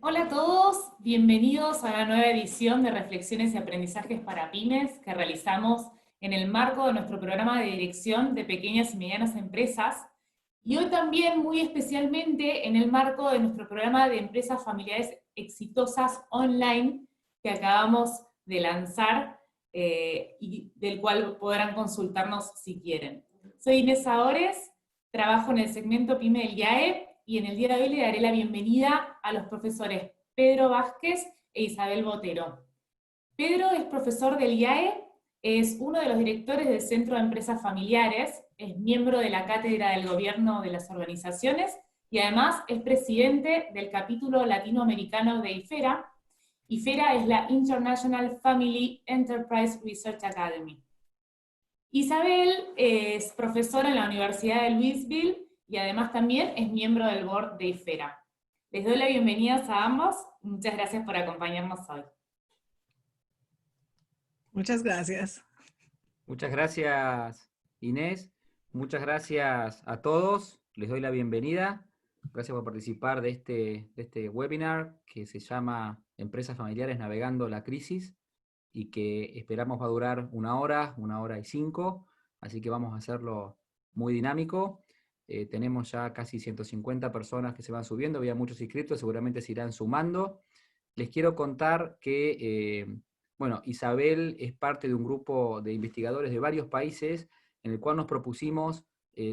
Hola a todos, bienvenidos a la nueva edición de Reflexiones y Aprendizajes para Pymes que realizamos en el marco de nuestro programa de dirección de pequeñas y medianas empresas y hoy también muy especialmente en el marco de nuestro programa de empresas familiares exitosas online que acabamos de lanzar y del cual podrán consultarnos si quieren. Soy Inés Saores, trabajo en el segmento PYME del IAE y en el día de hoy le daré la bienvenida a los profesores Pedro Vázquez e Isabel Botero. Pedro es profesor del IAE, es uno de los directores del Centro de Empresas Familiares, es miembro de la Cátedra del Gobierno de las Organizaciones y además es presidente del capítulo latinoamericano de IFERA. IFERA es la International Family Enterprise Research Academy. Isabel es profesora en la Universidad de Louisville y además también es miembro del board de IFERA. Les doy la bienvenida a ambos. Muchas gracias por acompañarnos hoy. Muchas gracias. Muchas gracias, Inés. Muchas gracias a todos. Les doy la bienvenida. Gracias por participar de este webinar que se llama Empresas Familiares Navegando la Crisis y que esperamos va a durar 1 hora y 5. Así que vamos a hacerlo muy dinámico. Tenemos ya casi 150 personas que se van subiendo. Había muchos inscritos, seguramente se irán sumando. Les quiero contar que bueno, Isabel es parte de un grupo de investigadores de varios países en el cual nos propusimos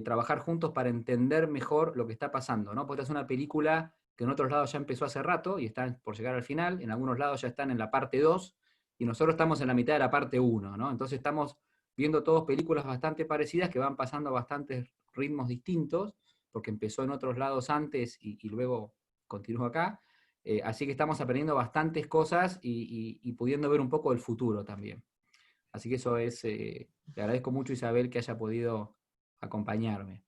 trabajar juntos para entender mejor lo que está pasando, ¿no? Porque es una película que en otros lados ya empezó hace rato y están por llegar al final, en algunos lados ya están en la parte 2 y nosotros estamos en la mitad de la parte 1, ¿no? Entonces estamos viendo todos películas bastante parecidas que van pasando a bastantes ritmos distintos, porque empezó en otros lados antes y luego continuó acá. Así que estamos aprendiendo bastantes cosas y pudiendo ver un poco del futuro también. Así que eso es, le agradezco mucho a Isabel que haya podido acompañarme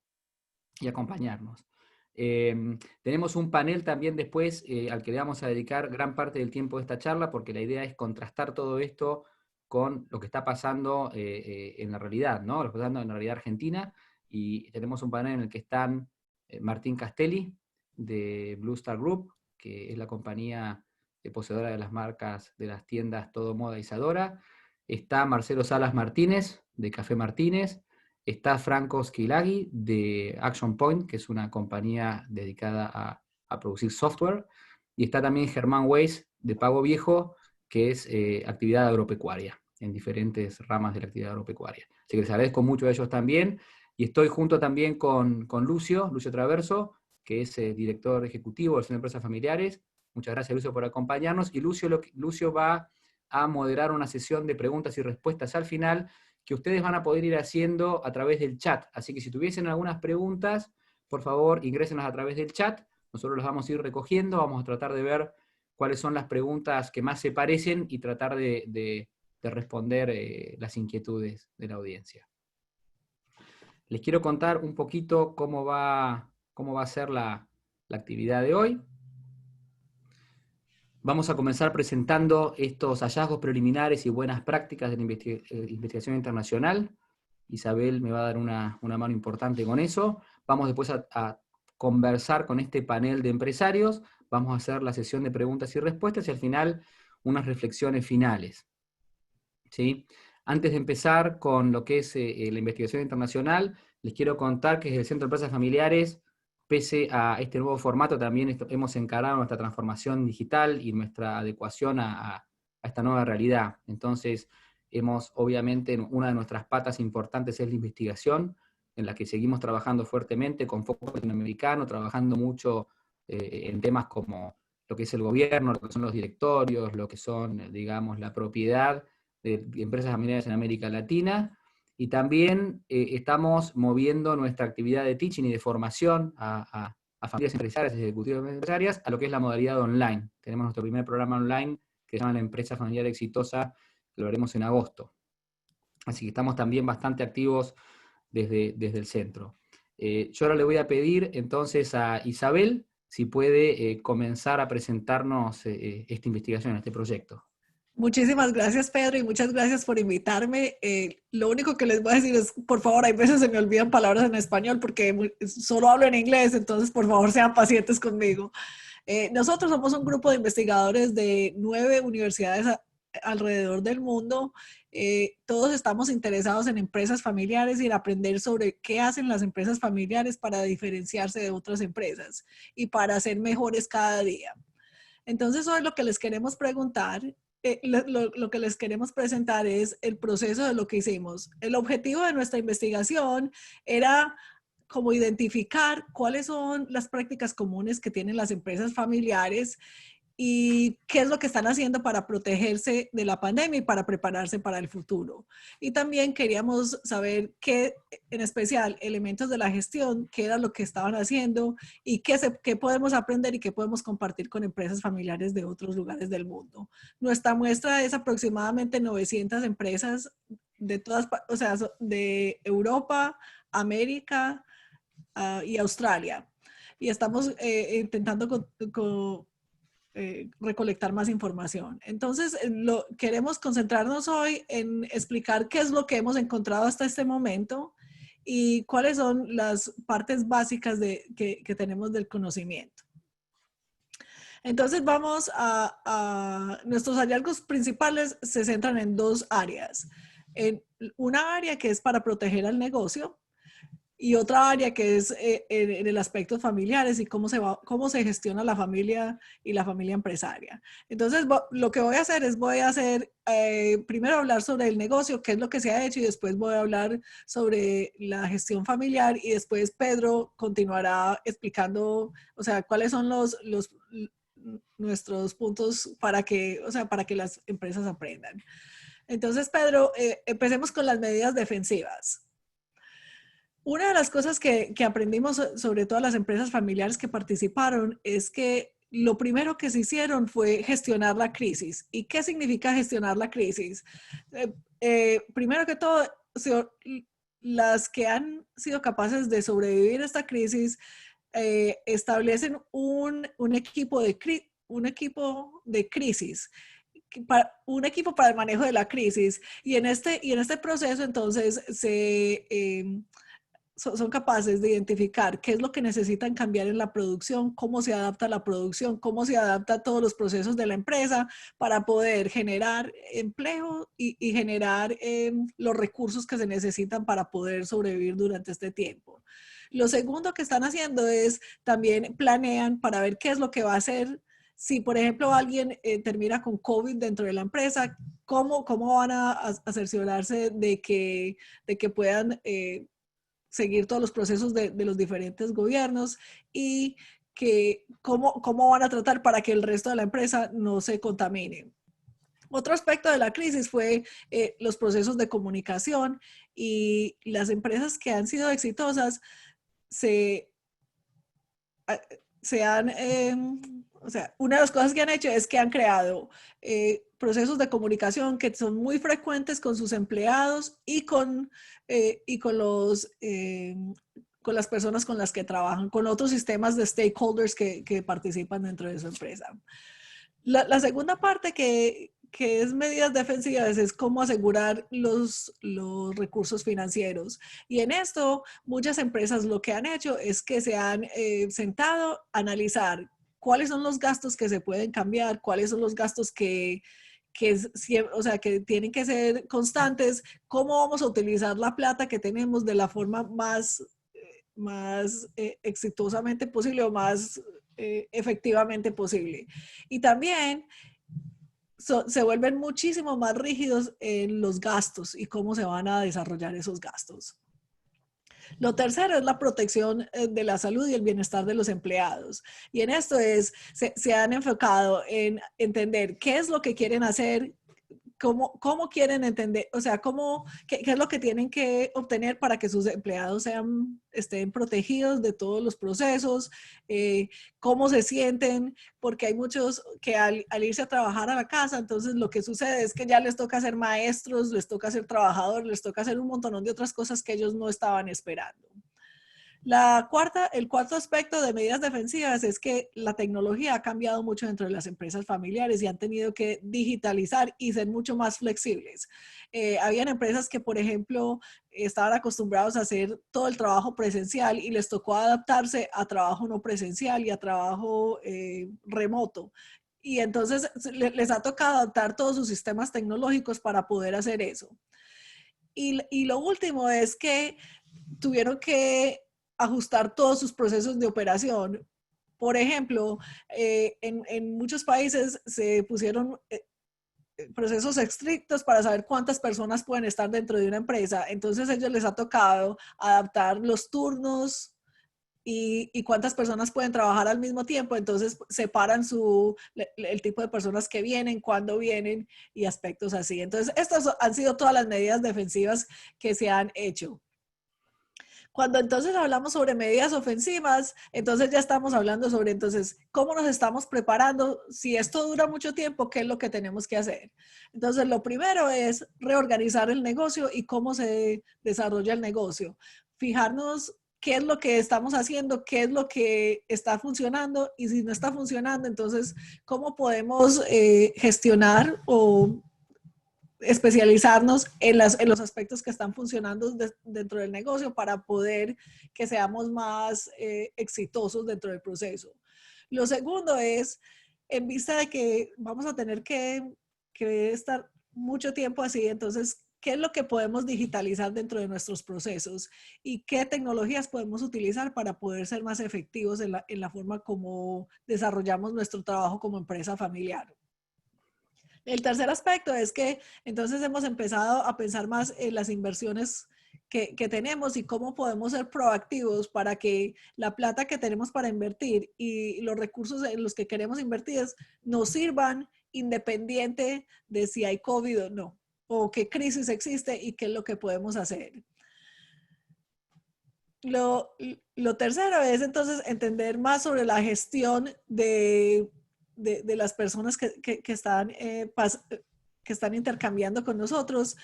y acompañarnos. Tenemos un panel también después al que le vamos a dedicar gran parte del tiempo de esta charla, porque la idea es contrastar todo esto con lo que está pasando en la realidad, ¿no? Lo que está pasando en la realidad argentina, y tenemos un panel en el que están Martín Castelli, de Blue Star Group, que es la compañía poseedora de las marcas de las tiendas Todo Moda y Isadora. Está Marcelo Salas Martínez, de Café Martínez. Está Franco Schilaghi, de Action Point, que es una compañía dedicada a producir software. Y está también Germán Weiss, de Pago Viejo, que es actividad agropecuaria, en diferentes ramas de la actividad agropecuaria. Así que les agradezco mucho a ellos también. Y estoy junto también con Lucio Traverso, que es director ejecutivo del Centro de Empresas Familiares. Muchas gracias, Lucio, por acompañarnos. Y Lucio va a moderar una sesión de preguntas y respuestas al final, que ustedes van a poder ir haciendo a través del chat. Así que si tuviesen algunas preguntas, por favor, ingrésenlas a través del chat. Nosotros las vamos a ir recogiendo, vamos a tratar de ver cuáles son las preguntas que más se parecen y tratar de responder las inquietudes de la audiencia. Les quiero contar un poquito cómo va a ser la actividad de hoy. Vamos a comenzar presentando estos hallazgos preliminares y buenas prácticas de la investigación internacional. Isabel me va a dar una mano importante con eso. Vamos después a conversar con este panel de empresarios, vamos a hacer la sesión de preguntas y respuestas y al final unas reflexiones finales. ¿Sí? Antes de empezar con lo que es la investigación internacional, les quiero contar que desde el Centro de Empresas Familiares, pese a este nuevo formato, también hemos encarado nuestra transformación digital y nuestra adecuación a esta nueva realidad. Entonces, obviamente, una de nuestras patas importantes es la investigación, en la que seguimos trabajando fuertemente con foco latinoamericano, trabajando mucho en temas como lo que es el gobierno, lo que son los directorios, lo que son, digamos, la propiedad de empresas familiares en América Latina, y también estamos moviendo nuestra actividad de teaching y de formación a familias empresarias, ejecutivas empresarias, a lo que es la modalidad online. Tenemos nuestro primer programa online que se llama La Empresa Familiar Exitosa, que lo haremos en agosto. Así que estamos también bastante activos desde el centro. Yo ahora le voy a pedir entonces a Isabel si puede comenzar a presentarnos esta investigación, este proyecto. Muchísimas gracias, Pedro, y muchas gracias por invitarme. Lo único que les voy a decir es, por favor, hay veces se me olvidan palabras en español porque solo hablo en inglés, entonces por favor sean pacientes conmigo. Nosotros somos un grupo de investigadores de 9 universidades alrededor del mundo. Todos estamos interesados en empresas familiares y en aprender sobre qué hacen las empresas familiares para diferenciarse de otras empresas y para ser mejores cada día. Entonces, hoy lo que les queremos preguntar, lo que les queremos presentar es el proceso de lo que hicimos. El objetivo de nuestra investigación era como identificar cuáles son las prácticas comunes que tienen las empresas familiares y qué es lo que están haciendo para protegerse de la pandemia y para prepararse para el futuro. Y también queríamos saber qué, en especial, elementos de la gestión, qué era lo que estaban haciendo y qué podemos aprender y qué podemos compartir con empresas familiares de otros lugares del mundo. Nuestra muestra es aproximadamente 900 empresas de todas, o sea, de Europa, América y Australia. Y estamos intentando recolectar más información. Entonces, queremos concentrarnos hoy en explicar qué es lo que hemos encontrado hasta este momento y cuáles son las partes básicas que tenemos del conocimiento. Entonces, vamos nuestros hallazgos principales se centran en 2 áreas. En una área que es para proteger al negocio, y otra área que es en el aspecto familiares y cómo se gestiona la familia y la familia empresaria. Entonces, lo que voy a hacer es primero hablar sobre el negocio, qué es lo que se ha hecho, y después voy a hablar sobre la gestión familiar, y después Pedro continuará explicando, o sea, cuáles son nuestros puntos para que las empresas aprendan. Entonces, Pedro, empecemos con las medidas defensivas. Una de las cosas que aprendimos sobre todas las empresas familiares que participaron es que lo primero que se hicieron fue gestionar la crisis. ¿Y qué significa gestionar la crisis? Primero que todo, las que han sido capaces de sobrevivir a esta crisis establecen un equipo de crisis, un equipo para el manejo de la crisis. Y en este proceso, entonces, son capaces de identificar qué es lo que necesitan cambiar en la producción, cómo se adapta la producción, cómo se adapta a todos los procesos de la empresa para poder generar empleo y generar los recursos que se necesitan para poder sobrevivir durante este tiempo. Lo segundo que están haciendo es también planean para ver qué es lo que va a hacer. Si, por ejemplo, alguien termina con COVID dentro de la empresa, ¿cómo van a cerciorarse de que puedan seguir todos los procesos de los diferentes gobiernos, y cómo van a tratar para que el resto de la empresa no se contamine? Otro aspecto de la crisis fue los procesos de comunicación, y las empresas que han sido exitosas una de las cosas que han hecho es que han creado procesos de comunicación que son muy frecuentes con sus empleados y con las personas con las que trabajan, con otros sistemas de stakeholders que participan dentro de su empresa. La segunda parte que es medidas defensivas es cómo asegurar los recursos financieros. Y en esto, muchas empresas lo que han hecho es que se han sentado a analizar cuáles son los gastos que se pueden cambiar, cuáles son los gastos que tienen que ser constantes, cómo vamos a utilizar la plata que tenemos de la forma más exitosamente posible o más efectivamente posible. Y también se vuelven muchísimo más rígidos en los gastos y cómo se van a desarrollar esos gastos. Lo tercero es la protección de la salud y el bienestar de los empleados. Y en esto se han enfocado en entender qué es lo que quieren hacer, cómo quieren entender, o sea, qué es lo que tienen que obtener para que sus empleados estén protegidos de todos los procesos, cómo se sienten, porque hay muchos que al irse a trabajar a la casa, entonces lo que sucede es que ya les toca ser maestros, les toca ser trabajadores, les toca hacer un montón de otras cosas que ellos no estaban esperando. El cuarto aspecto de medidas defensivas es que la tecnología ha cambiado mucho dentro de las empresas familiares y han tenido que digitalizar y ser mucho más flexibles. Habían empresas que, por ejemplo, estaban acostumbrados a hacer todo el trabajo presencial y les tocó adaptarse a trabajo no presencial y a trabajo remoto. Y entonces les ha tocado adaptar todos sus sistemas tecnológicos para poder hacer eso. Y lo último es que tuvieron que ajustar todos sus procesos de operación. Por ejemplo, en muchos países se pusieron procesos estrictos para saber cuántas personas pueden estar dentro de una empresa. Entonces a ellos les ha tocado adaptar los turnos y cuántas personas pueden trabajar al mismo tiempo. Entonces separan el tipo de personas que vienen, cuándo vienen y aspectos así. Entonces estas han sido todas las medidas defensivas que se han hecho. Cuando entonces hablamos sobre medidas ofensivas, entonces ya estamos hablando sobre entonces cómo nos estamos preparando. Si esto dura mucho tiempo, ¿qué es lo que tenemos que hacer? Entonces lo primero es reorganizar el negocio y cómo se desarrolla el negocio. Fijarnos qué es lo que estamos haciendo, qué es lo que está funcionando y si no está funcionando, entonces cómo podemos gestionar o especializarnos en los aspectos que están funcionando dentro del negocio para poder que seamos más exitosos dentro del proceso. Lo segundo es, en vista de que vamos a tener que estar mucho tiempo así, entonces, ¿qué es lo que podemos digitalizar dentro de nuestros procesos? ¿Y qué tecnologías podemos utilizar para poder ser más efectivos en la forma como desarrollamos nuestro trabajo como empresa familiar? El tercer aspecto es que entonces hemos empezado a pensar más en las inversiones que tenemos y cómo podemos ser proactivos para que la plata que tenemos para invertir y los recursos en los que queremos invertir nos sirvan independiente de si hay COVID o no, o qué crisis existe y qué es lo que podemos hacer. Lo tercero es entonces entender más sobre la gestión de las personas que están intercambiando con nosotros.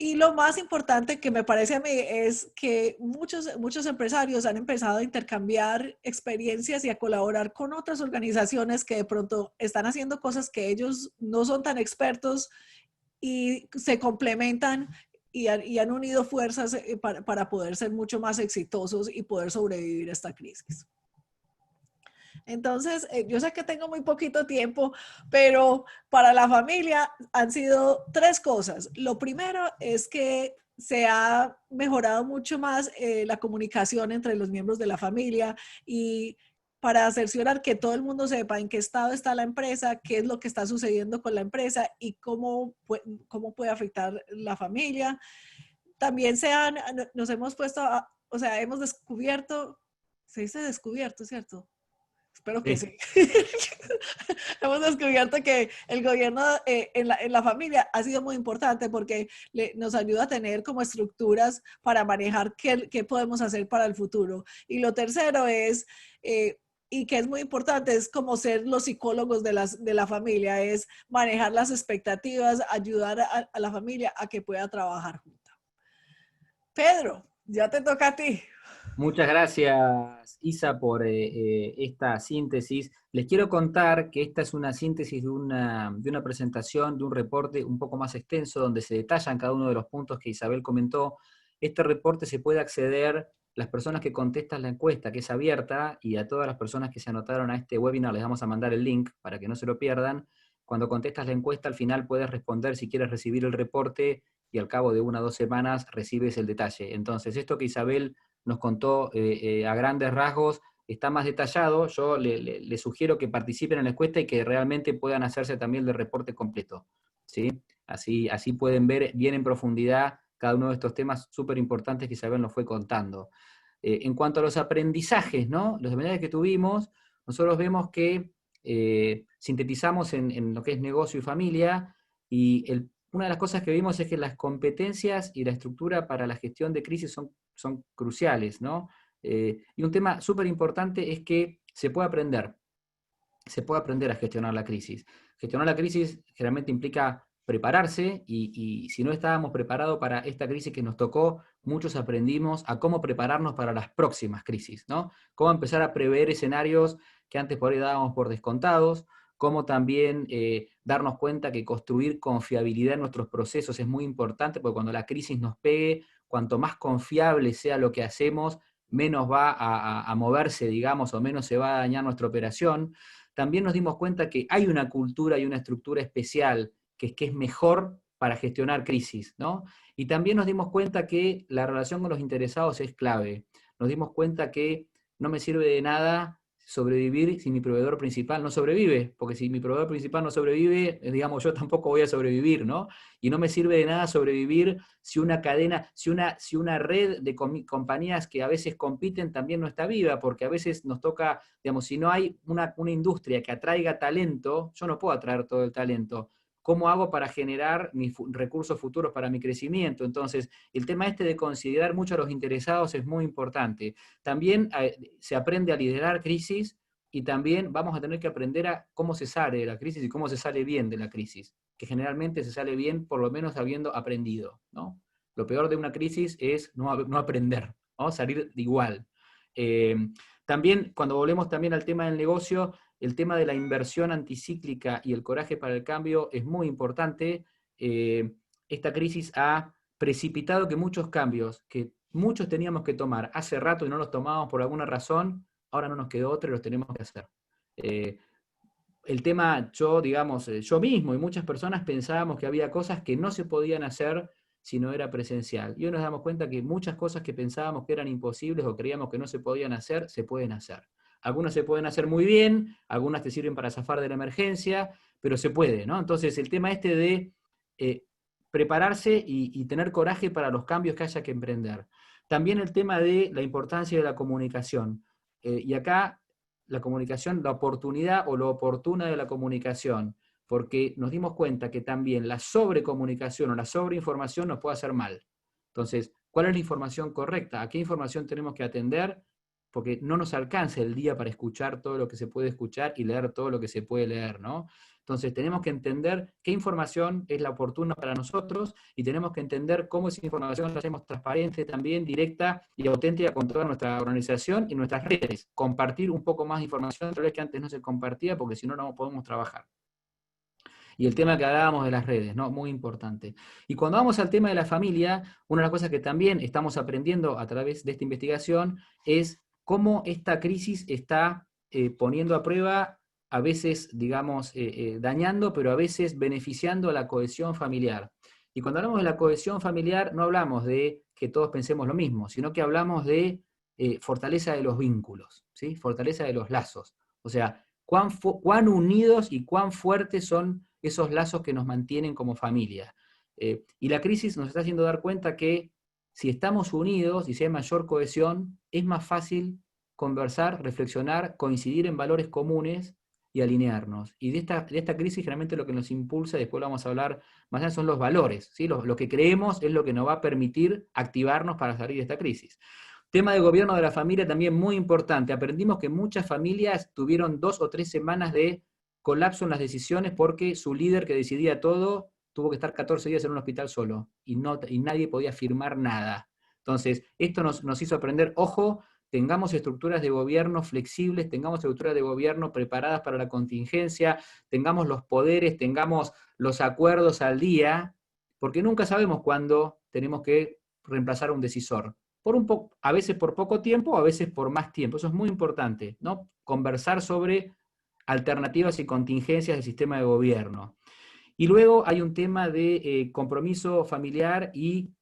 Y lo más importante que me parece a mí es que muchos empresarios han empezado a intercambiar experiencias y a colaborar con otras organizaciones que de pronto están haciendo cosas que ellos no son tan expertos y se complementan y han unido fuerzas para poder ser mucho más exitosos y poder sobrevivir a esta crisis. Entonces, yo sé que tengo muy poquito tiempo, pero para la familia han sido 3 cosas. Lo primero es que se ha mejorado mucho más la comunicación entre los miembros de la familia y para cerciorar que todo el mundo sepa en qué estado está la empresa, qué es lo que está sucediendo con la empresa y cómo puede afectar la familia. También nos hemos puesto, o sea, hemos descubierto, se dice descubierto, ¿cierto? Espero que sí. Hemos descubierto que el gobierno en la familia ha sido muy importante porque nos ayuda a tener como estructuras para manejar qué podemos hacer para el futuro. Y lo tercero es, y que es muy importante, es como ser los psicólogos de la familia, es manejar las expectativas, ayudar a la familia a que pueda trabajar junta. Pedro, ya te toca a ti. Muchas gracias, Isa, por esta síntesis. Les quiero contar que esta es una síntesis de una presentación, de un reporte un poco más extenso, donde se detallan cada uno de los puntos que Isabel comentó. Este reporte se puede acceder, las personas que contestan la encuesta, que es abierta, y a todas las personas que se anotaron a este webinar les vamos a mandar el link para que no se lo pierdan. Cuando contestas la encuesta, al final puedes responder si quieres recibir el reporte, y al cabo de 1 o 2 semanas recibes el detalle. Entonces, esto que Isabel nos contó a grandes rasgos, está más detallado. Yo le sugiero que participen en la encuesta y que realmente puedan hacerse también el reporte completo, ¿sí? Así pueden ver bien en profundidad cada uno de estos temas súper importantes que Isabel nos fue contando. En cuanto a los aprendizajes, ¿no? Los aprendizajes que tuvimos, nosotros vemos que sintetizamos en lo que es negocio y familia, y una de las cosas que vimos es que las competencias y la estructura para la gestión de crisis son cruciales, ¿no? Y un tema súper importante es que se puede aprender a gestionar la crisis. Gestionar la crisis generalmente implica prepararse, y si no estábamos preparados para esta crisis que nos tocó, muchos aprendimos a cómo prepararnos para las próximas crisis, ¿no? Cómo empezar a prever escenarios que antes por ahí dábamos por descontados, cómo también darnos cuenta que construir confiabilidad en nuestros procesos es muy importante, porque cuando la crisis nos pegue, cuanto más confiable sea lo que hacemos, menos va a moverse, digamos, o menos se va a dañar nuestra operación. También nos dimos cuenta que hay una cultura y una estructura especial que es mejor para gestionar crisis, ¿no? Y también nos dimos cuenta que la relación con los interesados es clave. Nos dimos cuenta que no me sirve de nada sobrevivir si mi proveedor principal no sobrevive, porque si mi proveedor principal no sobrevive, digamos, yo tampoco voy a sobrevivir, ¿no? Y no me sirve de nada sobrevivir si una cadena, si una red de compañías que a veces compiten también no está viva, porque a veces nos toca, digamos, si no hay una industria que atraiga talento, yo no puedo atraer todo el talento. ¿Cómo hago para generar mis recursos futuros para mi crecimiento? Entonces, el tema este de considerar mucho a los interesados es muy importante. También se aprende a liderar crisis, y también vamos a tener que aprender a cómo se sale de la crisis y cómo se sale bien de la crisis, que generalmente se sale bien por lo menos habiendo aprendido, ¿no? Lo peor de una crisis es no aprender, ¿no? Salir de igual. También, cuando volvemos también al tema del negocio, el tema de la inversión anticíclica y el coraje para el cambio es muy importante. Esta crisis ha precipitado que muchos cambios que muchos teníamos que tomar hace rato y no los tomábamos por alguna razón, ahora no nos quedó otra y los tenemos que hacer. El tema, yo mismo y muchas personas pensábamos que había cosas que no se podían hacer si no era presencial. Y hoy nos damos cuenta que muchas cosas que pensábamos que eran imposibles o creíamos que no se podían hacer, se pueden hacer. Algunas se pueden hacer muy bien, algunas te sirven para zafar de la emergencia, pero se puede, ¿no? Entonces, el tema este de prepararse y tener coraje para los cambios que haya que emprender. También el tema de la importancia de la comunicación. Y acá, la comunicación, la oportunidad o lo oportuna de la comunicación, porque nos dimos cuenta que también la sobrecomunicación o la sobreinformación nos puede hacer mal. Entonces, ¿cuál es la información correcta? ¿A qué información tenemos que atender? Porque no nos alcanza el día para escuchar todo lo que se puede escuchar y leer todo lo que se puede leer, ¿no? Entonces tenemos que entender qué información es la oportuna para nosotros, y tenemos que entender cómo esa información la hacemos transparente también, directa y auténtica con toda nuestra organización y nuestras redes. Compartir un poco más de información, tal vez que antes no se compartía, porque si no, no podemos trabajar. Y el tema que hablábamos de las redes, ¿no? Muy importante. Y cuando vamos al tema de la familia, una de las cosas que también estamos aprendiendo a través de esta investigación es cómo esta crisis está poniendo a prueba, a veces, digamos, dañando, pero a veces beneficiando a la cohesión familiar. Y cuando hablamos de la cohesión familiar, no hablamos de que todos pensemos lo mismo, sino que hablamos de fortaleza de los vínculos, ¿sí? Fortaleza de los lazos. O sea, cuán unidos y cuán fuertes son esos lazos que nos mantienen como familia. Y la crisis nos está haciendo dar cuenta que si estamos unidos y si hay mayor cohesión, es más fácil conversar, reflexionar, coincidir en valores comunes y alinearnos. Y de esta crisis generalmente lo que nos impulsa, después lo vamos a hablar más allá, son los valores, ¿sí? Lo que creemos es lo que nos va a permitir activarnos para salir de esta crisis. Tema de gobierno de la familia también muy importante. Aprendimos que muchas familias tuvieron 2 o 3 semanas de colapso en las decisiones porque su líder que decidía todo tuvo que estar 14 días en un hospital solo y nadie podía firmar nada. Entonces, esto nos hizo aprender, ojo, tengamos estructuras de gobierno flexibles, tengamos estructuras de gobierno preparadas para la contingencia, tengamos los poderes, tengamos los acuerdos al día, porque nunca sabemos cuándo tenemos que reemplazar a un decisor. A veces por poco tiempo, a veces por más tiempo. Eso es muy importante, ¿no? Conversar sobre alternativas y contingencias del sistema de gobierno. Y luego hay un tema de compromiso familiar y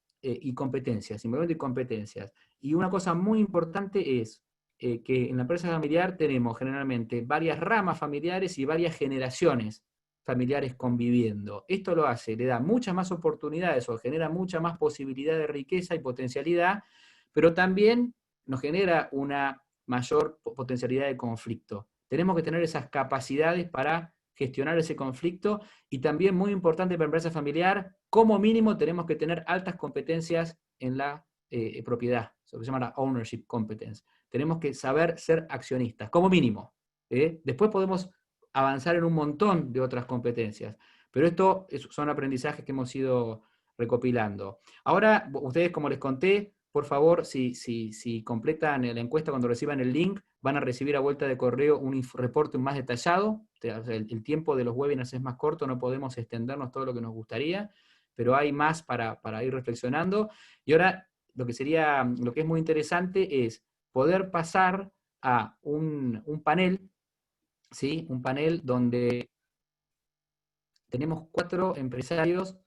competencias, involucramiento y competencias. Y una cosa muy importante es que en la empresa familiar tenemos generalmente varias ramas familiares y varias generaciones familiares conviviendo. Esto lo hace, le da muchas más oportunidades o genera mucha más posibilidad de riqueza y potencialidad, pero también nos genera una mayor potencialidad de conflicto. Tenemos que tener esas capacidades para gestionar ese conflicto, y también muy importante para la empresa familiar, como mínimo tenemos que tener altas competencias en la propiedad, lo que se llama la ownership competence. Tenemos que saber ser accionistas, como mínimo. Después podemos avanzar en un montón de otras competencias, Pero son aprendizajes que hemos ido recopilando. Ahora, ustedes, como les conté, por favor, si completan la encuesta cuando reciban el link, van a recibir a vuelta de correo un reporte más detallado. El tiempo de los webinars es más corto, no podemos extendernos todo lo que nos gustaría, pero hay más para ir reflexionando. Y ahora, lo que es muy interesante es poder pasar a un panel, ¿sí? Un panel donde tenemos 4 empresarios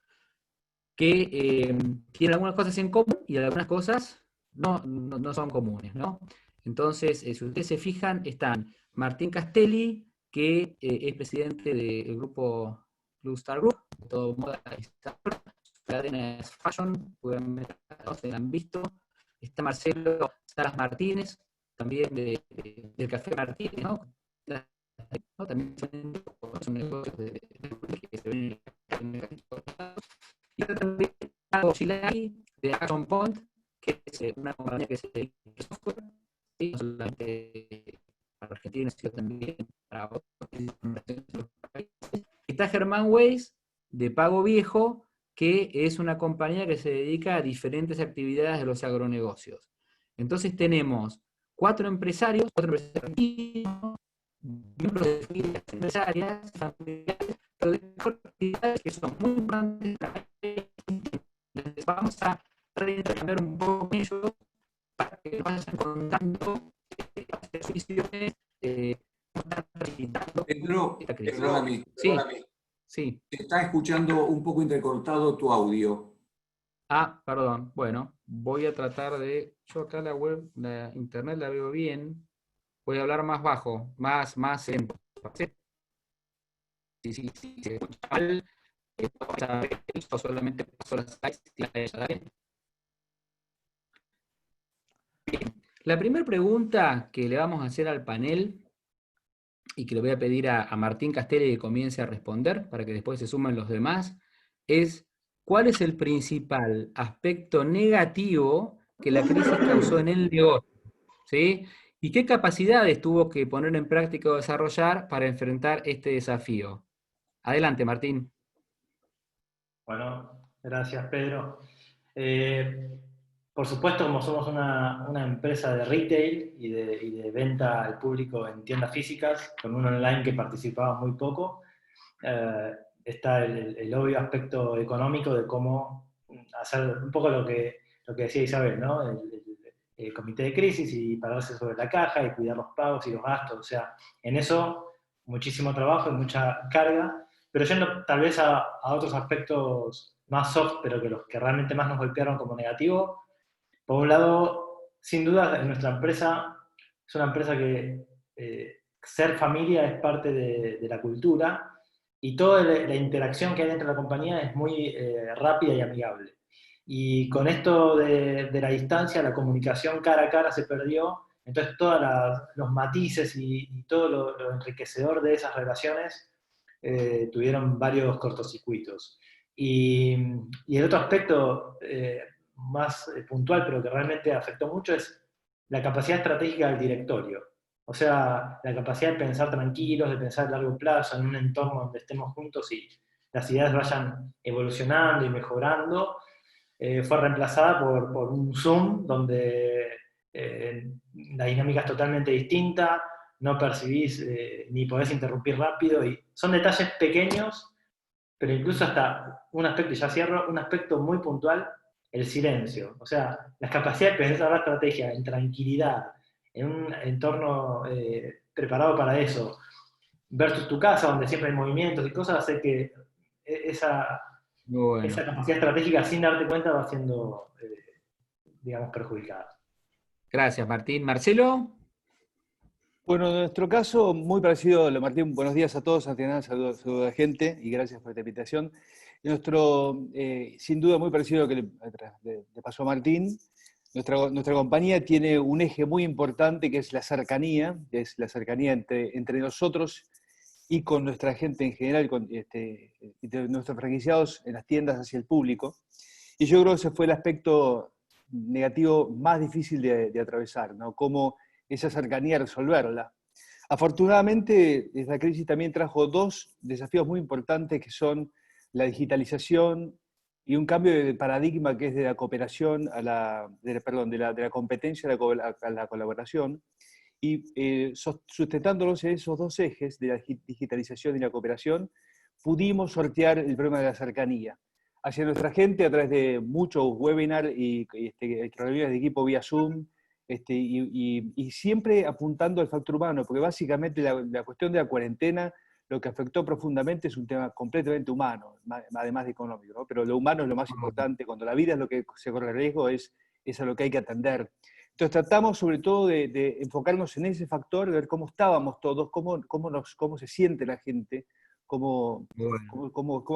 que tienen algunas cosas en común y algunas cosas no son comunes, ¿no? Entonces, si ustedes se fijan, están Martín Castelli, que es presidente del grupo Blue Star Group, de todo moda y sabor, cadena es Fashion, seguramente se han visto. Está Marcelo Salas Martínez, también del Café Martínez, ¿no? También son negocios que se ven y también Chilai de Action Point, que es una compañía que se dedica a software, ¿sí? No solamente para Argentina, sino también para otros países. Y está Germán Weiss de Pago Viejo, que es una compañía que se dedica a diferentes actividades de los agronegocios. Entonces tenemos 4 empresarios, miembros de familias empresarias, familiares, pero de actividades que son muy importantes. Vamos a intercambiar un poco con ellos para que nos vayan contando sus visiones, Pedro, perdóname, sí, sí. te está escuchando un poco entrecortado tu audio. Perdón. Bueno, voy a tratar de... Yo acá la web, la internet la veo bien. Voy a hablar más bajo, más lento. Si se escucha mal, solamente paso las slides y la ella, ¿vale? Bien. La primera pregunta que le vamos a hacer al panel, y que le voy a pedir a Martín Castelli que comience a responder, para que después se sumen los demás, es ¿cuál es el principal aspecto negativo que la crisis causó en el negocio? ¿Sí? ¿Y qué capacidades tuvo que poner en práctica o desarrollar para enfrentar este desafío? Adelante, Martín. Bueno, gracias, Pedro. Por supuesto, como somos una empresa de retail y de venta al público en tiendas físicas, con un online que participaba muy poco, está el obvio aspecto económico de cómo hacer un poco lo que decía Isabel, ¿no? El comité de crisis y pararse sobre la caja y cuidar los pagos y los gastos. O sea, en eso muchísimo trabajo y mucha carga, pero yendo tal vez a otros aspectos más soft, pero que los que realmente más nos golpearon como negativo. Por un lado, sin duda, nuestra empresa es una empresa que ser familia es parte de la cultura y toda la interacción que hay dentro de la compañía es muy rápida y amigable. Y con esto de la distancia, la comunicación cara a cara se perdió, entonces todos los matices y todo lo enriquecedor de esas relaciones tuvieron varios cortocircuitos. Y el otro aspecto más puntual, pero que realmente afectó mucho, es la capacidad estratégica del directorio. O sea, la capacidad de pensar tranquilos, de pensar a largo plazo, en un entorno donde estemos juntos y las ideas vayan evolucionando y mejorando, fue reemplazada por un Zoom donde la dinámica es totalmente distinta, no percibís ni podés interrumpir rápido, y son detalles pequeños, pero incluso hasta un aspecto, y ya cierro, un aspecto muy puntual, el silencio. O sea, la capacidad de pensar la estrategia en tranquilidad, en un entorno preparado para eso, versus tu casa, donde siempre hay movimientos y cosas, hace que esa capacidad estratégica, sin darte cuenta, va siendo, digamos, perjudicada. Gracias, Martín. ¿Marcelo? Bueno, en nuestro caso, muy parecido a lo Martín. Buenos días a todos, saludos a la gente y gracias por esta invitación. Sin duda, muy parecido a lo que le pasó a Martín. Nuestra compañía tiene un eje muy importante que es la cercanía entre nosotros y con nuestra gente en general, y nuestros franquiciados en las tiendas hacia el público. Y yo creo que ese fue el aspecto negativo más difícil de atravesar, ¿no? Cómo esa cercanía resolverla. Afortunadamente, esta crisis también trajo 2 desafíos muy importantes que son la digitalización y un cambio de paradigma que es de la cooperación a de la competencia a la colaboración, y sustentándolos en esos dos ejes de la digitalización y la cooperación, pudimos sortear el problema de la cercanía hacia nuestra gente a través de muchos webinars y reuniones de equipo vía Zoom, y siempre apuntando al factor humano, porque básicamente la cuestión de la cuarentena lo que afectó profundamente es un tema completamente humano, además de económico, ¿no? Pero lo humano es lo más importante, cuando la vida es lo que se corre riesgo, es a lo que hay que atender. Entonces tratamos sobre todo de enfocarnos en ese factor, de ver cómo estábamos todos, cómo se siente la gente, cómo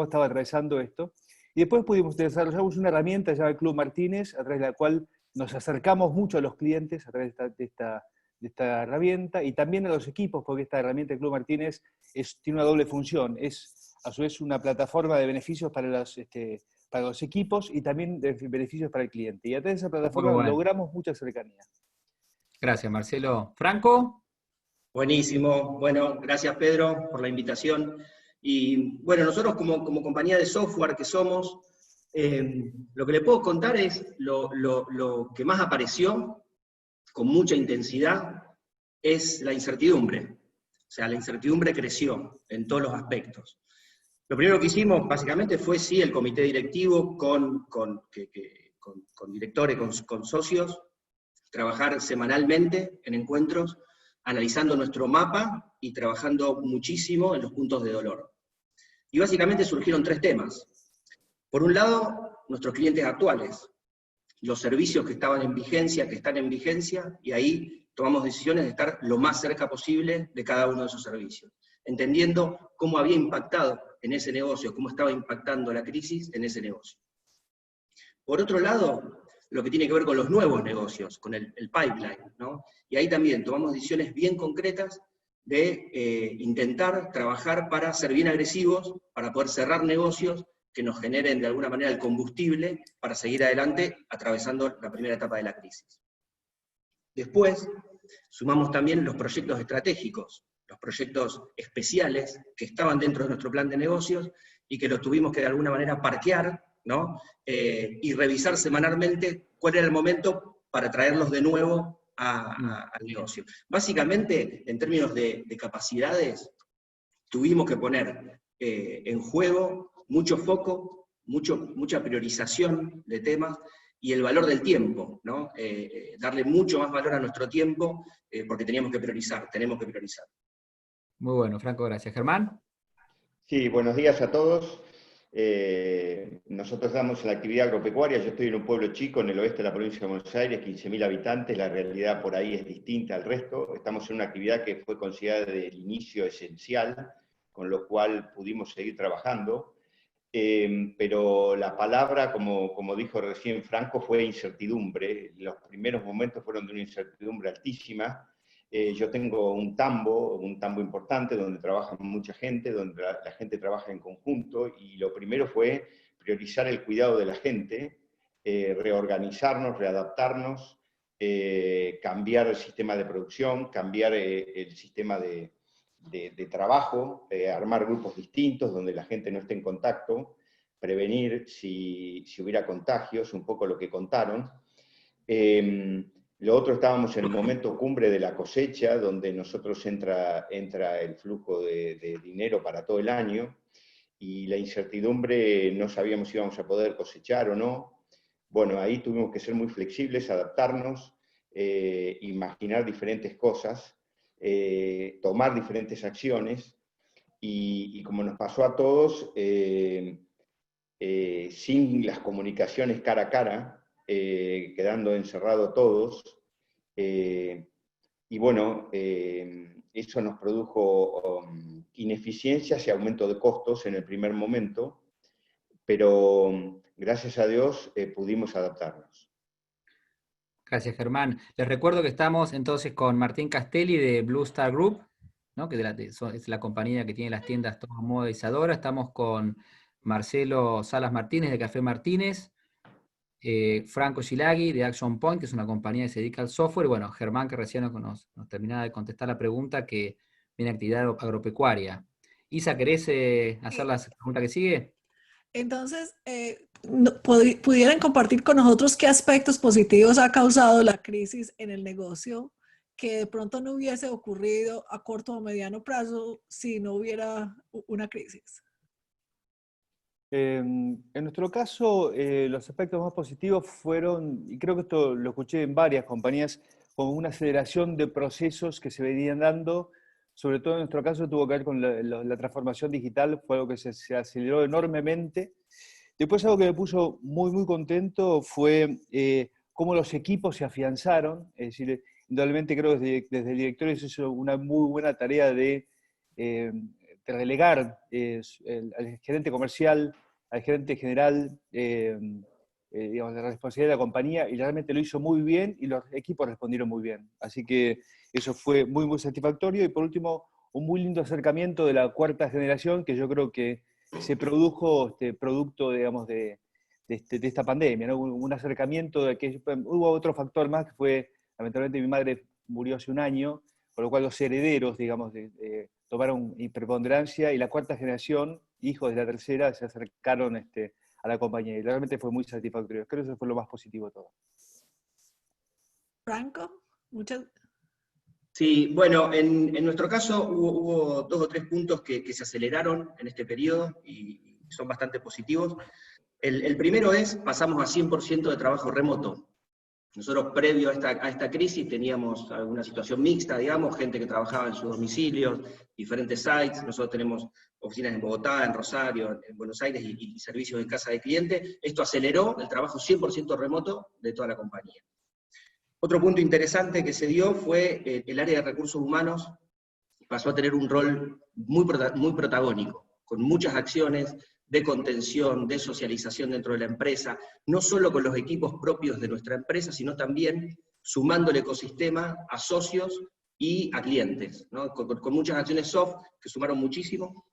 estaba atravesando esto. Y después desarrollamos una herramienta llamada el Club Martínez, a través de la cual nos acercamos mucho a los clientes a través de esta herramienta, y también a los equipos, porque esta herramienta del Club Martínez tiene una doble función. Es a su vez una plataforma de beneficios para los equipos y también de beneficios para el cliente. Y a través de esa plataforma logramos mucha cercanía. Gracias, Marcelo. ¿Franco? Buenísimo. Bueno, gracias, Pedro, por la invitación. Y bueno, nosotros como compañía de software que somos, lo que le puedo contar es lo que más apareció con mucha intensidad es la incertidumbre. O sea, la incertidumbre creció en todos los aspectos. Lo primero que hicimos, básicamente, fue, sí, el comité directivo con directores, con socios, trabajar semanalmente en encuentros, analizando nuestro mapa y trabajando muchísimo en los puntos de dolor. Y básicamente surgieron 3 temas. Por un lado, nuestros clientes actuales, los servicios que estaban en vigencia, que están en vigencia, y ahí tomamos decisiones de estar lo más cerca posible de cada uno de esos servicios, entendiendo cómo había impactado en ese negocio, cómo estaba impactando la crisis en ese negocio. Por otro lado, lo que tiene que ver con los nuevos negocios, con el pipeline, ¿no? Y ahí también tomamos decisiones bien concretas de intentar trabajar para ser bien agresivos, para poder cerrar negocios que nos generen de alguna manera el combustible para seguir adelante atravesando la primera etapa de la crisis. Después, sumamos también los proyectos estratégicos, los proyectos especiales que estaban dentro de nuestro plan de negocios y que los tuvimos que de alguna manera parquear, ¿no? Y revisar semanalmente cuál era el momento para traerlos de nuevo al negocio. Básicamente, en términos de capacidades, tuvimos que poner en juego mucho foco, mucha priorización de temas y el valor del tiempo, ¿no? Darle mucho más valor a nuestro tiempo porque tenemos que priorizar. Muy bueno, Franco, gracias. Germán. Sí, buenos días a todos. Nosotros damos la actividad agropecuaria. Yo estoy en un pueblo chico en el oeste de la provincia de Buenos Aires, 15.000 habitantes, la realidad por ahí es distinta al resto. Estamos en una actividad que fue considerada desde el inicio esencial, con lo cual pudimos seguir trabajando. Pero la palabra, como dijo recién Franco, fue incertidumbre. Los primeros momentos fueron de una incertidumbre altísima. Yo tengo un tambo importante donde trabaja mucha gente, donde la gente trabaja en conjunto, y lo primero fue priorizar el cuidado de la gente, reorganizarnos, readaptarnos, cambiar el sistema de producción, cambiar el sistema de trabajo, armar grupos distintos donde la gente no esté en contacto, prevenir si hubiera contagios, un poco lo que contaron. Lo otro, estábamos en el momento cumbre de la cosecha, donde nosotros entra el flujo de dinero para todo el año, y la incertidumbre, no sabíamos si íbamos a poder cosechar o no. Bueno, ahí tuvimos que ser muy flexibles, adaptarnos, imaginar diferentes cosas, tomar diferentes acciones, y como nos pasó a todos, sin las comunicaciones cara a cara, quedando encerrados todos, y bueno, eso nos produjo ineficiencias y aumento de costos en el primer momento, pero gracias a Dios pudimos adaptarnos. Gracias, Germán. Les recuerdo que estamos entonces con Martín Castelli de Blue Star Group, ¿no? Que es la compañía que tiene las tiendas Todo Moda Isadora. Estamos con Marcelo Salas Martínez de Café Martínez, Franco Gilagui de Action Point, que es una compañía que se dedica al software, y bueno, Germán, que recién nos terminaba de contestar la pregunta, que viene actividad agropecuaria. Isa, ¿querés hacer la pregunta que sigue? Entonces, ¿pudieran compartir con nosotros qué aspectos positivos ha causado la crisis en el negocio que de pronto no hubiese ocurrido a corto o mediano plazo si no hubiera una crisis? En nuestro caso, los aspectos más positivos fueron, y creo que esto lo escuché en varias compañías, como una aceleración de procesos que se venían dando. Sobre todo en nuestro caso tuvo que ver con la transformación digital, fue algo que se aceleró enormemente. Después algo que me puso muy, muy contento fue cómo los equipos se afianzaron. Es decir, indudablemente creo que desde el directorio se hizo una muy buena tarea de relegar al gerente comercial, al gerente general, digamos, de la responsabilidad de la compañía, y realmente lo hizo muy bien y los equipos respondieron muy bien. Así que eso fue muy, muy satisfactorio. Y por último, un muy lindo acercamiento de la cuarta generación, que yo creo que se produjo producto, digamos, de esta pandemia, ¿no? Un acercamiento de que hubo otro factor más, que fue, lamentablemente mi madre murió hace un año, por lo cual los herederos, digamos, tomaron preponderancia, y la cuarta generación, hijos de la tercera, se acercaron a la compañía, y realmente fue muy satisfactorio. Creo que eso fue lo más positivo de todo. Franco, muchas. Sí, bueno, en nuestro caso hubo 2 o 3 puntos que se aceleraron en este periodo y son bastante positivos. El primero es, pasamos a 100% de trabajo remoto. Nosotros previo a esta crisis teníamos alguna situación mixta, digamos, gente que trabajaba en sus domicilios, diferentes sites. Nosotros tenemos oficinas en Bogotá, en Rosario, en Buenos Aires y servicios en casa de cliente. Esto aceleró el trabajo 100% remoto de toda la compañía. Otro punto interesante que se dio fue el área de recursos humanos pasó a tener un rol muy protagónico, con muchas acciones de contención, de socialización dentro de la empresa, no solo con los equipos propios de nuestra empresa, sino también sumando el ecosistema a socios y a clientes, ¿no? Con muchas acciones soft que sumaron muchísimo.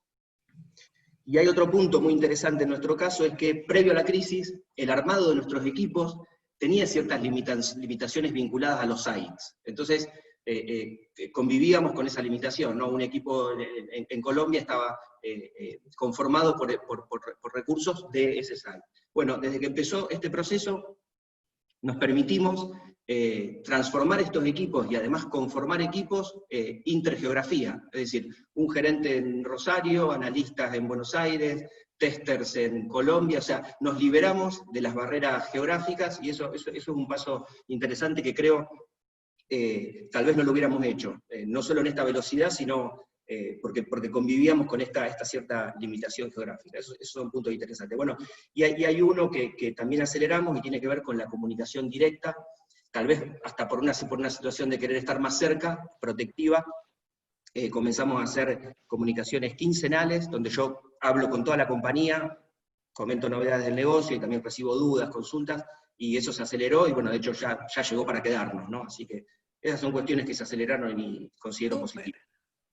Y hay otro punto muy interesante en nuestro caso, es que previo a la crisis, el armado de nuestros equipos tenía ciertas limitaciones vinculadas a los sites. Entonces, convivíamos con esa limitación, ¿no? Un equipo en Colombia estaba conformado por recursos de ese site. Bueno, desde que empezó este proceso, nos permitimos transformar estos equipos y además conformar equipos intergeografía, es decir, un gerente en Rosario, analistas en Buenos Aires, testers en Colombia, o sea, nos liberamos de las barreras geográficas, y eso es un paso interesante que creo tal vez no lo hubiéramos hecho, no solo en esta velocidad, sino porque convivíamos con esta cierta limitación geográfica. Eso es un punto interesante. Bueno, y hay uno que también aceleramos y tiene que ver con la comunicación directa, tal vez hasta por una situación de querer estar más cerca, protectiva. Comenzamos a hacer comunicaciones quincenales, donde yo hablo con toda la compañía, comento novedades del negocio y también recibo dudas, consultas, y eso se aceleró, y bueno, de hecho ya llegó para quedarnos, ¿no? Así que esas son cuestiones que se aceleraron y considero positivas.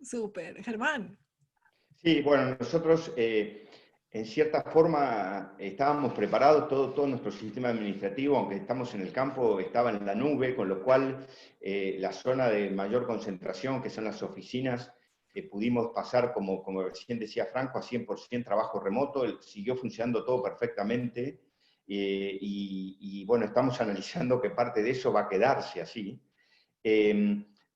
Súper. Germán. Sí, bueno, nosotros en cierta forma estábamos preparados, todo nuestro sistema administrativo, aunque estamos en el campo, estaba en la nube, con lo cual la zona de mayor concentración, que son las oficinas, pudimos pasar, como recién decía Franco, a 100% trabajo remoto, siguió funcionando todo perfectamente, y bueno, estamos analizando que parte de eso va a quedarse así.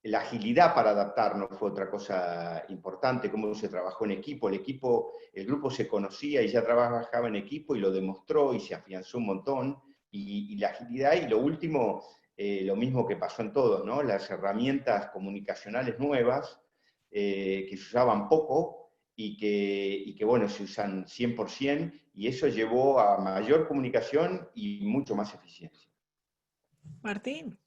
La agilidad para adaptarnos fue otra cosa importante, cómo se trabajó en equipo. El grupo se conocía y ya trabajaba en equipo y lo demostró y se afianzó un montón. Y la agilidad, y lo último, lo mismo que pasó en todos, ¿no? Las herramientas comunicacionales nuevas que se usaban poco y que bueno, se usan 100%, y eso llevó a mayor comunicación y mucho más eficiencia. Martín.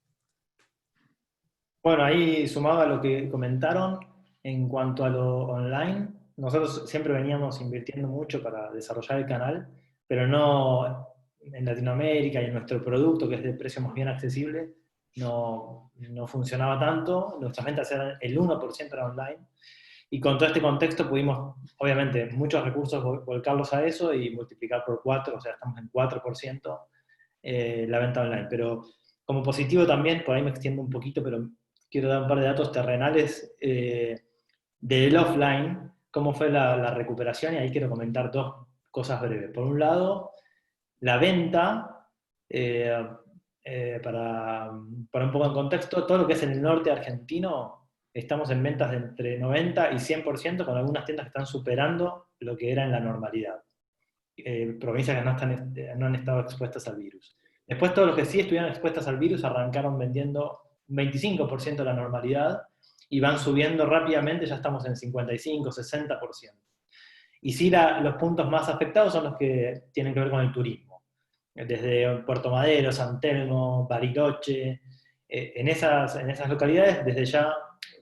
Bueno, ahí sumado a lo que comentaron, en cuanto a lo online, nosotros siempre veníamos invirtiendo mucho para desarrollar el canal, pero no en Latinoamérica, y en nuestro producto, que es de precio más bien accesible, no funcionaba tanto. Nuestras ventas eran el 1% era online, y con todo este contexto pudimos, obviamente, muchos recursos volcarlos a eso y multiplicar por 4, o sea, estamos en 4% la venta online. Pero como positivo también, por ahí me extiendo un poquito, pero quiero dar un par de datos terrenales del offline, cómo fue la recuperación, y ahí quiero comentar 2 cosas breves. Por un lado, la venta, para un poco en contexto, todo lo que es el norte argentino, estamos en ventas de entre 90 y 100%, con algunas tiendas que están superando lo que era en la normalidad. Provincias que no han estado expuestas al virus. Después todos los que sí estuvieron expuestas al virus arrancaron vendiendo un 25% de la normalidad y van subiendo rápidamente, ya estamos en 55, 60%. Y sí, los puntos más afectados son los que tienen que ver con el turismo. Desde Puerto Madero, San Telmo, Bariloche, en esas localidades desde ya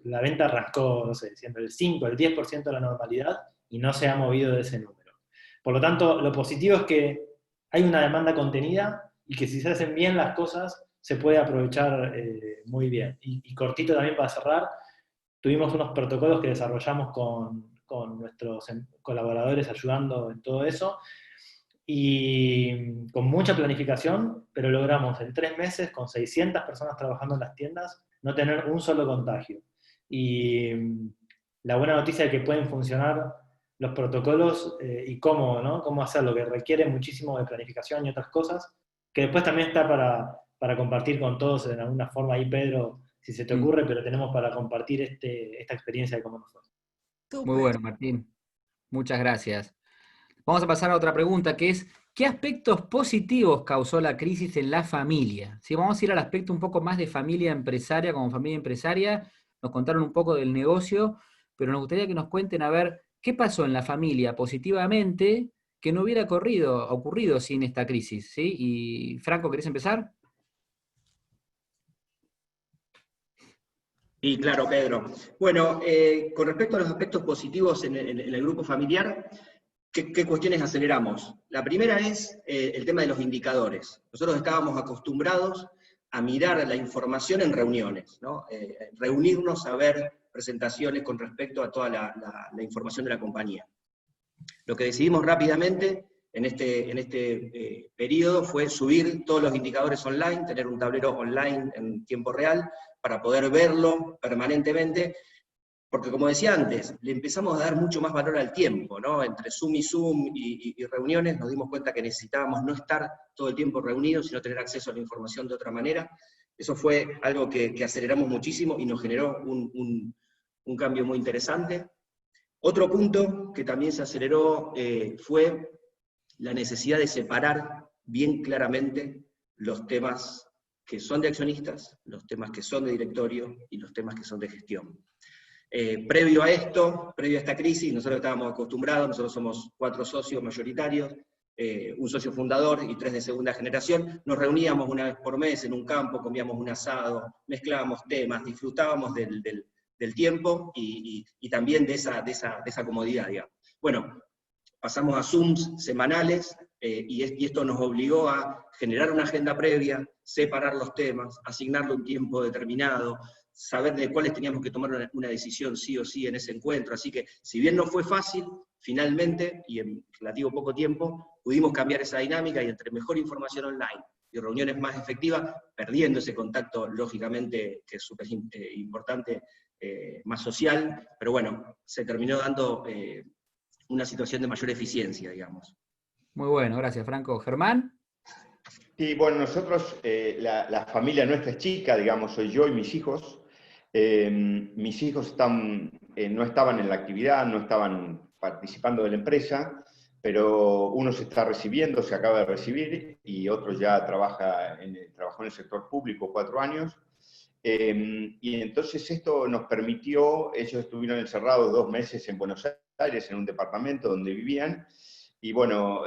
la venta arrancó, no sé, siempre el 5, el 10% de la normalidad y no se ha movido de ese número. Por lo tanto, lo positivo es que hay una demanda contenida y que si se hacen bien las cosas se puede aprovechar muy bien. Y cortito también para cerrar, tuvimos unos protocolos que desarrollamos con nuestros colaboradores ayudando en todo eso, y con mucha planificación, pero logramos en 3 meses, con 600 personas trabajando en las tiendas, no tener un solo contagio. Y la buena noticia es que pueden funcionar los protocolos y cómo, ¿no? Cómo hacerlo, que requiere muchísimo de planificación y otras cosas, que después también está para compartir con todos en alguna forma ahí, Pedro, si se te ocurre, pero tenemos para compartir esta experiencia de cómo nos fue. Muy bueno, Martín. Muchas gracias. Vamos a pasar a otra pregunta, que es, ¿qué aspectos positivos causó la crisis en la familia? Si vamos a ir al aspecto un poco más de familia empresaria, como familia empresaria, nos contaron un poco del negocio, pero nos gustaría que nos cuenten a ver qué pasó en la familia positivamente que no hubiera ocurrido sin esta crisis, ¿sí? Y Franco, ¿querés empezar? Y claro, Pedro. Bueno, con respecto a los aspectos positivos en el grupo familiar, ¿qué cuestiones aceleramos? La primera es el tema de los indicadores. Nosotros estábamos acostumbrados a mirar la información en reuniones, ¿no? Reunirnos a ver presentaciones con respecto a toda la información de la compañía. Lo que decidimos rápidamente en este periodo fue subir todos los indicadores online, tener un tablero online en tiempo real, para poder verlo permanentemente, porque como decía antes, le empezamos a dar mucho más valor al tiempo, ¿no? Entre Zoom y reuniones nos dimos cuenta que necesitábamos no estar todo el tiempo reunidos, sino tener acceso a la información de otra manera. Eso fue algo que aceleramos muchísimo y nos generó un cambio muy interesante. Otro punto que también se aceleró fue la necesidad de separar bien claramente los temas que son de accionistas, los temas que son de directorio y los temas que son de gestión. Previo a esta crisis, nosotros estábamos acostumbrados, nosotros somos 4 socios mayoritarios, un socio fundador y 3 de segunda generación, nos reuníamos una vez por mes en un campo, comíamos un asado, mezclábamos temas, disfrutábamos del tiempo y también de esa comodidad, digamos. Bueno, pasamos a Zooms semanales, y esto nos obligó a generar una agenda previa, separar los temas, asignarle un tiempo determinado, saber de cuáles teníamos que tomar una decisión sí o sí en ese encuentro. Así que, si bien no fue fácil, finalmente, y en relativo poco tiempo, pudimos cambiar esa dinámica, y entre mejor información online y reuniones más efectivas, perdiendo ese contacto, lógicamente, que es súper importante, más social, pero bueno, se terminó dando una situación de mayor eficiencia, digamos. Muy bueno, gracias, Franco. ¿Germán? Sí, bueno, nosotros, la familia nuestra es chica, digamos, soy yo y mis hijos. Mis hijos no estaban en la actividad, no estaban participando de la empresa, pero uno se está recibiendo, se acaba de recibir, y otro ya trabajó en el sector público 4 años. Y entonces esto nos permitió, ellos estuvieron encerrados 2 meses en Buenos Aires, en un departamento donde vivían, y bueno,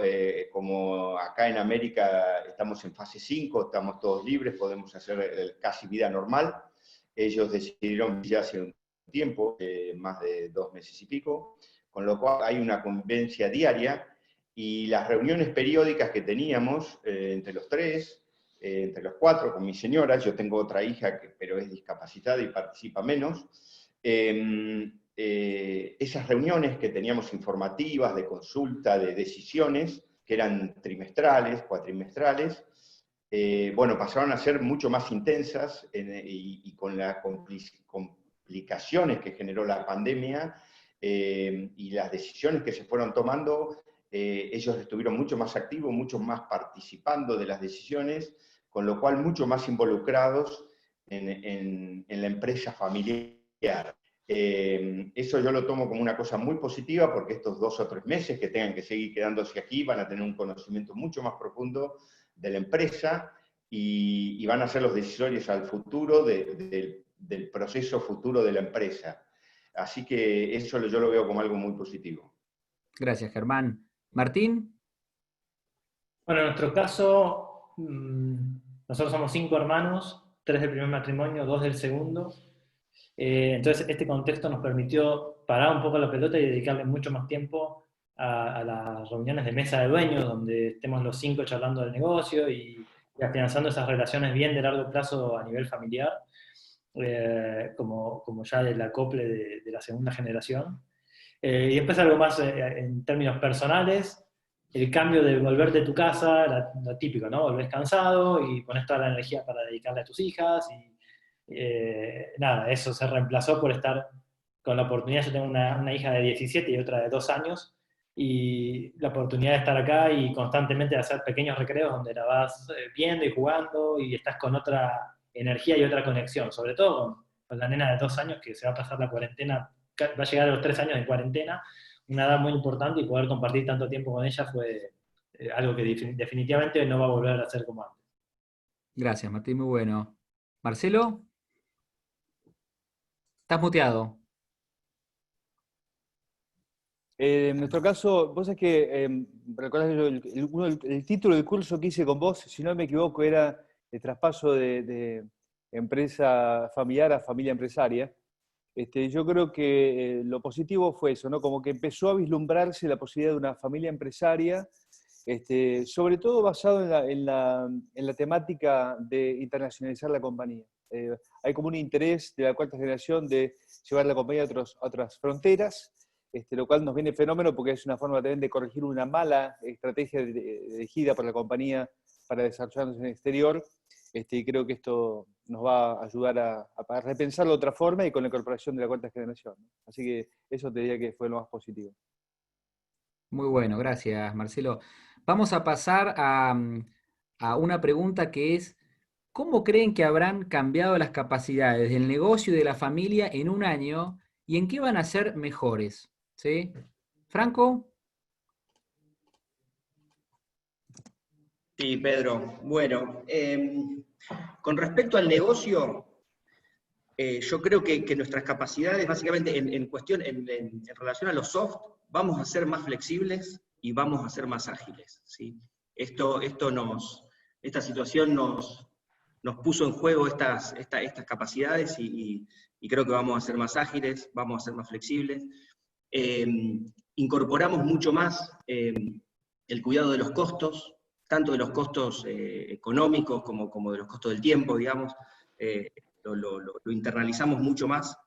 como acá en América estamos en fase 5, estamos todos libres, podemos hacer casi vida normal. Ellos decidieron ya hace un tiempo, más de 2 meses y pico, con lo cual hay una convivencia diaria, y las reuniones periódicas que teníamos entre los 3, entre los 4, con mi señora, yo tengo otra hija, pero es discapacitada y participa menos. Esas reuniones que teníamos informativas, de consulta, de decisiones, que eran trimestrales, cuatrimestrales, bueno, pasaron a ser mucho más intensas, y con las complicaciones que generó la pandemia, y las decisiones que se fueron tomando, ellos estuvieron mucho más activos, mucho más participando de las decisiones, con lo cual mucho más involucrados en la empresa familiar. Eso yo lo tomo como una cosa muy positiva, porque estos 2 o 3 meses que tengan que seguir quedándose aquí van a tener un conocimiento mucho más profundo de la empresa y van a ser los decisores al futuro del proceso futuro de la empresa. Así que eso yo lo veo como algo muy positivo. Gracias, Germán. Martín. Bueno, en nuestro caso, nosotros somos 5 hermanos, 3 del primer matrimonio, 2 del segundo. Entonces, este contexto nos permitió parar un poco la pelota y dedicarle mucho más tiempo a las reuniones de mesa de dueños, donde estemos los 5 charlando del negocio y afianzando esas relaciones bien de largo plazo a nivel familiar, como ya del acople de la segunda generación. Y después algo más en términos personales, el cambio de volver de tu casa, lo típico, ¿no? Volvés cansado y pones toda la energía para dedicarle a tus hijas y nada, eso se reemplazó por estar con la oportunidad. Yo tengo una hija de 17 y otra de 2 años, y la oportunidad de estar acá y constantemente de hacer pequeños recreos donde la vas viendo y jugando y estás con otra energía y otra conexión, sobre todo con la nena de 2 años que se va a pasar la cuarentena, va a llegar a los 3 años de cuarentena, una edad muy importante, y poder compartir tanto tiempo con ella fue algo que definitivamente no va a volver a ser como antes. Gracias, Martín, muy bueno. Marcelo. Estás muteado. En nuestro caso, vos sabés que, recordás el título del curso que hice con vos, si no me equivoco, era el traspaso de empresa familiar a familia empresaria. Yo creo que lo positivo fue eso, ¿no? Como que empezó a vislumbrarse la posibilidad de una familia empresaria, sobre todo basado en la temática de internacionalizar la compañía. Hay como un interés de la cuarta generación de llevar la compañía a otras fronteras, lo cual nos viene fenómeno porque es una forma también de corregir una mala estrategia elegida por la compañía para desarrollarnos en el exterior. Y creo que esto nos va a ayudar a repensarlo de otra forma y con la incorporación de la cuarta generación. Así que eso te diría que fue lo más positivo. Muy bueno, gracias, Marcelo. Vamos a pasar a una pregunta que es: ¿cómo creen que habrán cambiado las capacidades del negocio y de la familia en un año y en qué van a ser mejores? ¿Sí? ¿Franco? Sí, Pedro. Bueno, con respecto al negocio, yo creo que nuestras capacidades, básicamente en relación a los soft, vamos a ser más flexibles y vamos a ser más ágiles, ¿sí? Esta situación nos puso en juego estas capacidades y creo que vamos a ser más ágiles, vamos a ser más flexibles. Incorporamos mucho más el cuidado de los costos, tanto de los costos económicos como de los costos del tiempo, digamos. Lo internalizamos mucho más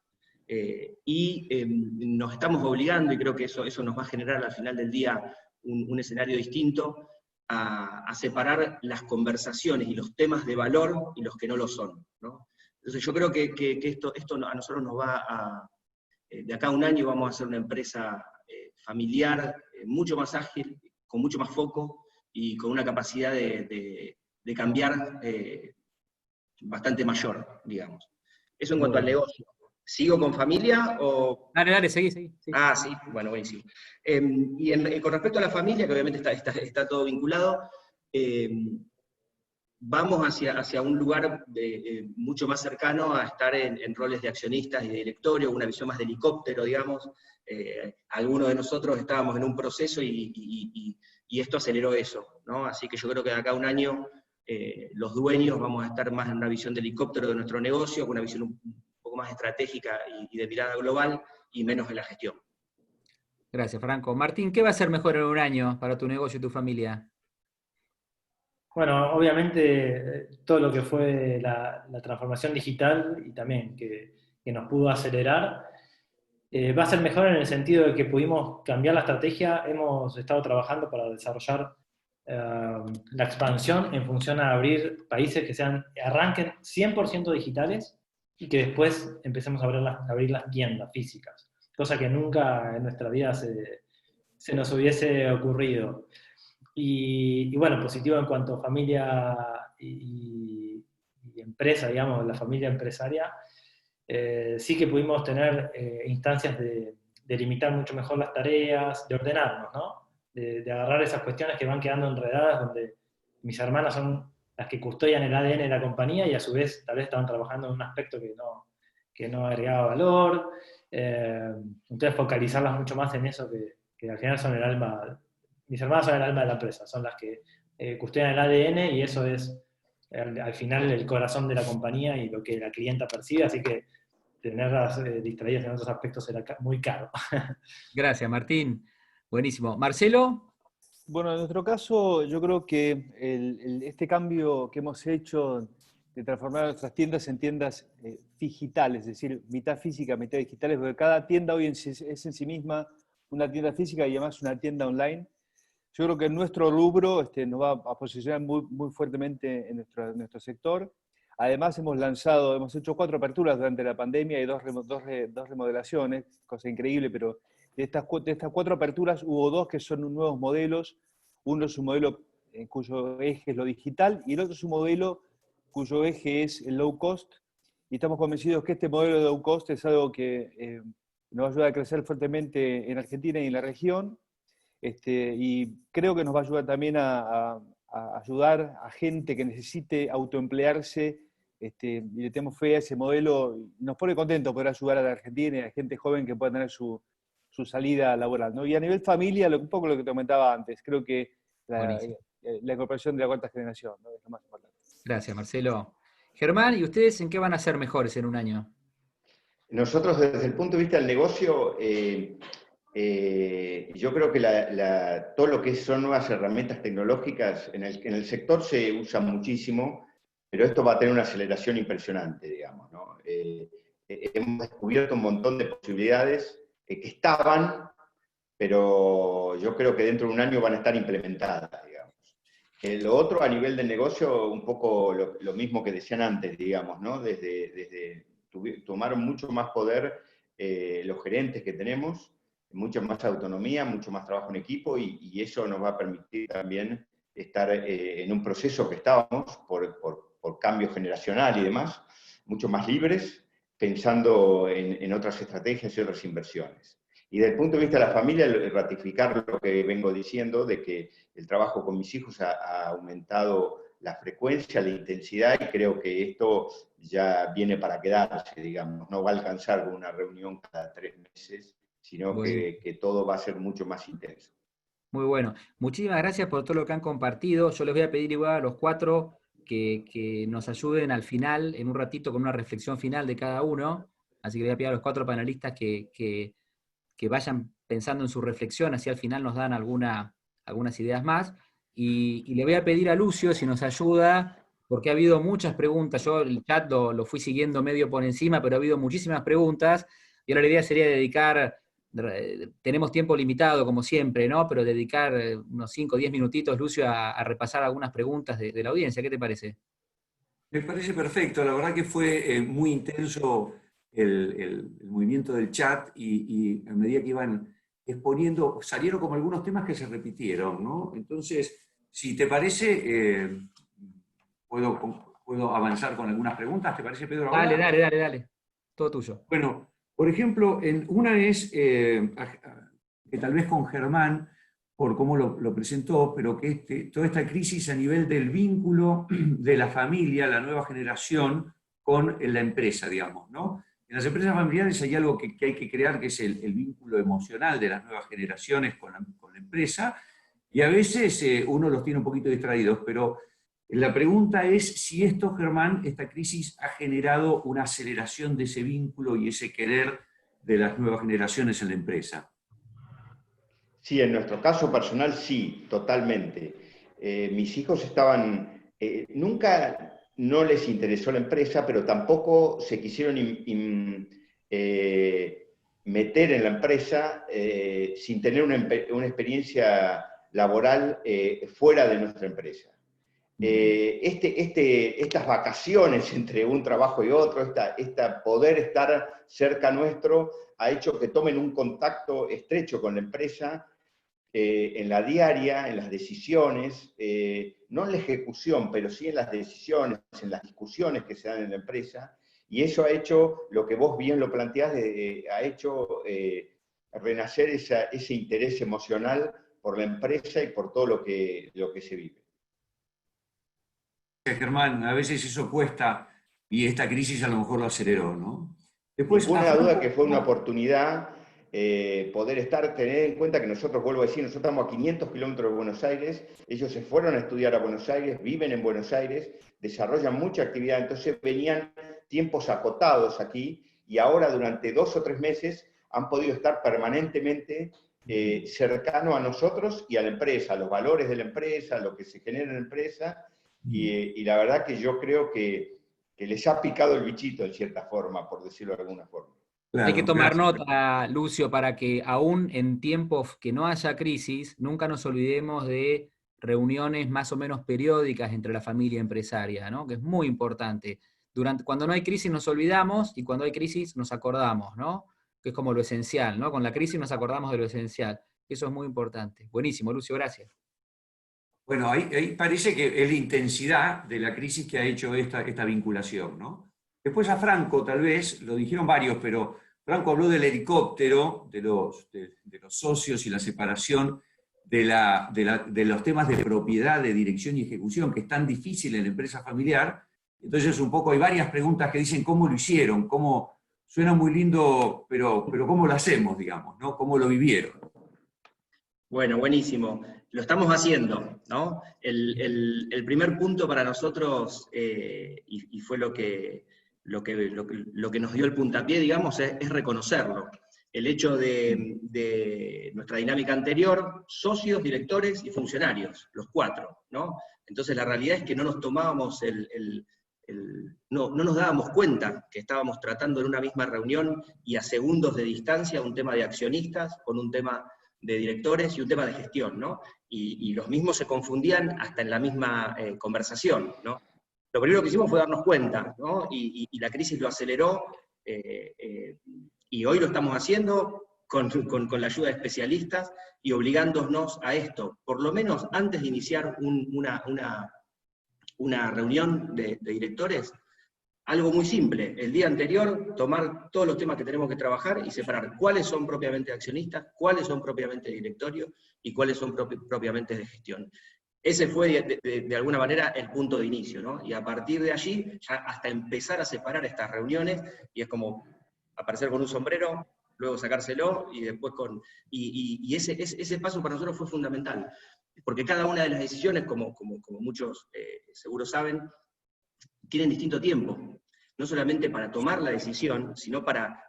y nos estamos obligando, y creo que eso nos va a generar al final del día un escenario distinto, a separar las conversaciones y los temas de valor y los que no lo son, ¿no? Entonces yo creo que esto a nosotros nos va a... de acá a un año vamos a ser una empresa familiar, mucho más ágil, con mucho más foco y con una capacidad de cambiar bastante mayor, digamos. Eso en cuanto al negocio. ¿Sigo con familia o...? Dale, seguí. Sí. Ah, sí, bueno, buenísimo. Y con respecto a la familia, que obviamente está todo vinculado, vamos hacia un lugar mucho más cercano a estar en roles de accionistas y de directorio, una visión más de helicóptero, digamos. Algunos de nosotros estábamos en un proceso y esto aceleró eso, ¿no? Así que yo creo que de acá a un año los dueños vamos a estar más en una visión de helicóptero de nuestro negocio, con una visión un poco más estratégica y de mirada global, y menos en la gestión. Gracias, Franco. Martín, ¿qué va a ser mejor en un año para tu negocio y tu familia? Bueno, obviamente todo lo que fue la transformación digital y también que nos pudo acelerar, va a ser mejor en el sentido de que pudimos cambiar la estrategia. Hemos estado trabajando para desarrollar la expansión en función a abrir países que arranquen 100% digitales y que después empecemos a abrir las tiendas físicas, cosa que nunca en nuestra vida se nos hubiese ocurrido. Y bueno, positivo en cuanto a familia y empresa, digamos, la familia empresaria, sí que pudimos tener instancias de limitar mucho mejor las tareas, de ordenarnos, ¿no? De agarrar esas cuestiones que van quedando enredadas, donde mis hermanas son las que custodian el ADN de la compañía y a su vez tal vez estaban trabajando en un aspecto que no agregaba valor. Entonces focalizarlas mucho más en eso que al final son el alma. Mis hermanas son el alma de la empresa, son las que custodian el ADN y eso es al final el corazón de la compañía y lo que la clienta percibe, así que tenerlas distraídas en otros aspectos era muy caro. Gracias, Martín. Buenísimo. Marcelo. Bueno, en nuestro caso, yo creo que este cambio que hemos hecho de transformar nuestras tiendas en tiendas digitales, es decir, mitad física, mitad digitales, porque cada tienda hoy es en sí misma una tienda física y además una tienda online. Yo creo que nuestro rubro nos va a posicionar muy, muy fuertemente en nuestro sector. Además, hemos hecho 4 aperturas durante la pandemia y dos remodelaciones, cosa increíble, pero de estas 4 aperturas hubo 2 que son nuevos modelos. Uno es un modelo cuyo eje es lo digital y el otro es un modelo cuyo eje es el low cost. Y estamos convencidos que este modelo de low cost es algo que nos va a ayudar a crecer fuertemente en Argentina y en la región. Y creo que nos va a ayudar también a ayudar a gente que necesite autoemplearse, y le tenemos fe a ese modelo. Nos pone contentos poder ayudar a la Argentina y a gente joven que pueda tener su salida laboral, ¿no? Y a nivel familia, un poco lo que te comentaba antes, creo que la incorporación de la 4ª generación, ¿no? Es lo más importante. Gracias, Marcelo. Germán, ¿y ustedes en qué van a ser mejores en un año? Nosotros, desde el punto de vista del negocio, yo creo que todo lo que son nuevas herramientas tecnológicas en el sector se usa muchísimo, pero esto va a tener una aceleración impresionante, digamos, ¿no? Hemos descubierto un montón de posibilidades que estaban, pero yo creo que dentro de un año van a estar implementadas, digamos. Lo otro, a nivel del negocio, un poco lo mismo que decían antes, digamos, ¿no? Tomaron mucho más poder los gerentes que tenemos, mucha más autonomía, mucho más trabajo en equipo, y eso nos va a permitir también estar en un proceso que estábamos por cambio generacional y demás, mucho más libres, pensando en otras estrategias y otras inversiones. Y desde el punto de vista de la familia, ratificar lo que vengo diciendo, de que el trabajo con mis hijos ha aumentado la frecuencia, la intensidad, y creo que esto ya viene para quedarse, digamos. No va a alcanzar con una reunión cada 3 meses, sino que todo va a ser mucho más intenso. Muy bueno. Muchísimas gracias por todo lo que han compartido. Yo les voy a pedir igual a los 4 que nos ayuden al final, en un ratito, con una reflexión final de cada uno. Así que les voy a pedir a los 4 panelistas que vayan pensando en su reflexión, así al final nos dan algunas ideas más. Y le voy a pedir a Lucio si nos ayuda, porque ha habido muchas preguntas. Yo el chat lo fui siguiendo medio por encima, pero ha habido muchísimas preguntas. Y ahora la idea sería dedicar, tenemos tiempo limitado como siempre, ¿no? Pero dedicar unos 5 o 10 minutitos, Lucio, a repasar algunas preguntas de la audiencia. ¿Qué te parece? Me parece perfecto. La verdad que fue muy intenso el movimiento del chat, y a medida que iban exponiendo, salieron como algunos temas que se repitieron, ¿no? Entonces, si te parece, ¿puedo avanzar con algunas preguntas? ¿Te parece, Pedro? Dale. Todo tuyo. Bueno, por ejemplo, una es, que tal vez con Germán, por cómo lo presentó, pero que toda esta crisis a nivel del vínculo de la familia, la nueva generación, con la empresa, digamos, ¿no? En las empresas familiares hay algo que hay que crear, que es el vínculo emocional de las nuevas generaciones con la empresa, y a veces uno los tiene un poquito distraídos, pero la pregunta es si esto, Germán, esta crisis ha generado una aceleración de ese vínculo y ese querer de las nuevas generaciones en la empresa. Sí, en nuestro caso personal sí, totalmente. Mis hijos estaban, nunca no les interesó la empresa, pero tampoco se quisieron meter en la empresa sin tener una experiencia laboral fuera de nuestra empresa. Estas vacaciones entre un trabajo y otro, poder estar cerca nuestro, ha hecho que tomen un contacto estrecho con la empresa, en la diaria, en las decisiones, no en la ejecución, pero sí en las decisiones, en las discusiones que se dan en la empresa, y eso ha hecho, lo que vos bien lo planteás, ha hecho renacer ese interés emocional por la empresa y por todo lo que se vive. Germán, a veces eso cuesta y esta crisis a lo mejor lo aceleró, ¿no? Después, Ninguna duda que fue una oportunidad poder tener en cuenta que nosotros, vuelvo a decir, nosotros estamos a 500 kilómetros de Buenos Aires, ellos se fueron a estudiar a Buenos Aires, viven en Buenos Aires, desarrollan mucha actividad, entonces venían tiempos acotados aquí y ahora durante 2 o 3 meses han podido estar permanentemente cercano a nosotros y a la empresa, a los valores de la empresa, a lo que se genera en la empresa, y la verdad que yo creo que les ha picado el bichito en cierta forma, por decirlo de alguna forma. Claro, hay que tomar nota, Lucio, para que aún en tiempos que no haya crisis, nunca nos olvidemos de reuniones más o menos periódicas entre la familia empresaria, ¿no? Que es muy importante. Cuando no hay crisis nos olvidamos y cuando hay crisis nos acordamos, ¿no? Que es como lo esencial, ¿no? Con la crisis nos acordamos de lo esencial. Eso es muy importante. Buenísimo, Lucio, gracias. Bueno, ahí parece que es la intensidad de la crisis que ha hecho esta vinculación, ¿no? Después a Franco, tal vez, lo dijeron varios, pero Franco habló del helicóptero, de los socios y la separación de los temas de propiedad, de dirección y ejecución, que es tan difícil en la empresa familiar. Entonces, un poco hay varias preguntas que dicen cómo lo hicieron, suena muy lindo, pero cómo lo hacemos, digamos, ¿no? ¿Cómo lo vivieron? Bueno, buenísimo. Lo estamos haciendo, ¿no? El primer punto para nosotros, y fue lo que nos dio el puntapié, digamos, es reconocerlo. El hecho de nuestra dinámica anterior, socios, directores y funcionarios, los 4, ¿no? Entonces la realidad es que no nos tomábamos no nos dábamos cuenta que estábamos tratando en una misma reunión y a segundos de distancia un tema de accionistas con un tema de directores y un tema de gestión, ¿no? Y los mismos se confundían hasta en la misma conversación, ¿no? Lo primero que hicimos fue darnos cuenta, ¿no? Y la crisis lo aceleró, y hoy lo estamos haciendo con la ayuda de especialistas y obligándonos a esto, por lo menos antes de iniciar una reunión de directores, algo muy simple, el día anterior tomar todos los temas que tenemos que trabajar y separar cuáles son propiamente accionistas, cuáles son propiamente directorio y cuáles son propiamente de gestión. Ese fue de alguna manera el punto de inicio, ¿no? Y a partir de allí, ya hasta empezar a separar estas reuniones, y es como aparecer con un sombrero, luego sacárselo, y después y ese paso para nosotros fue fundamental, porque cada una de las decisiones, como muchos seguro saben, tienen distinto tiempo, no solamente para tomar la decisión, sino para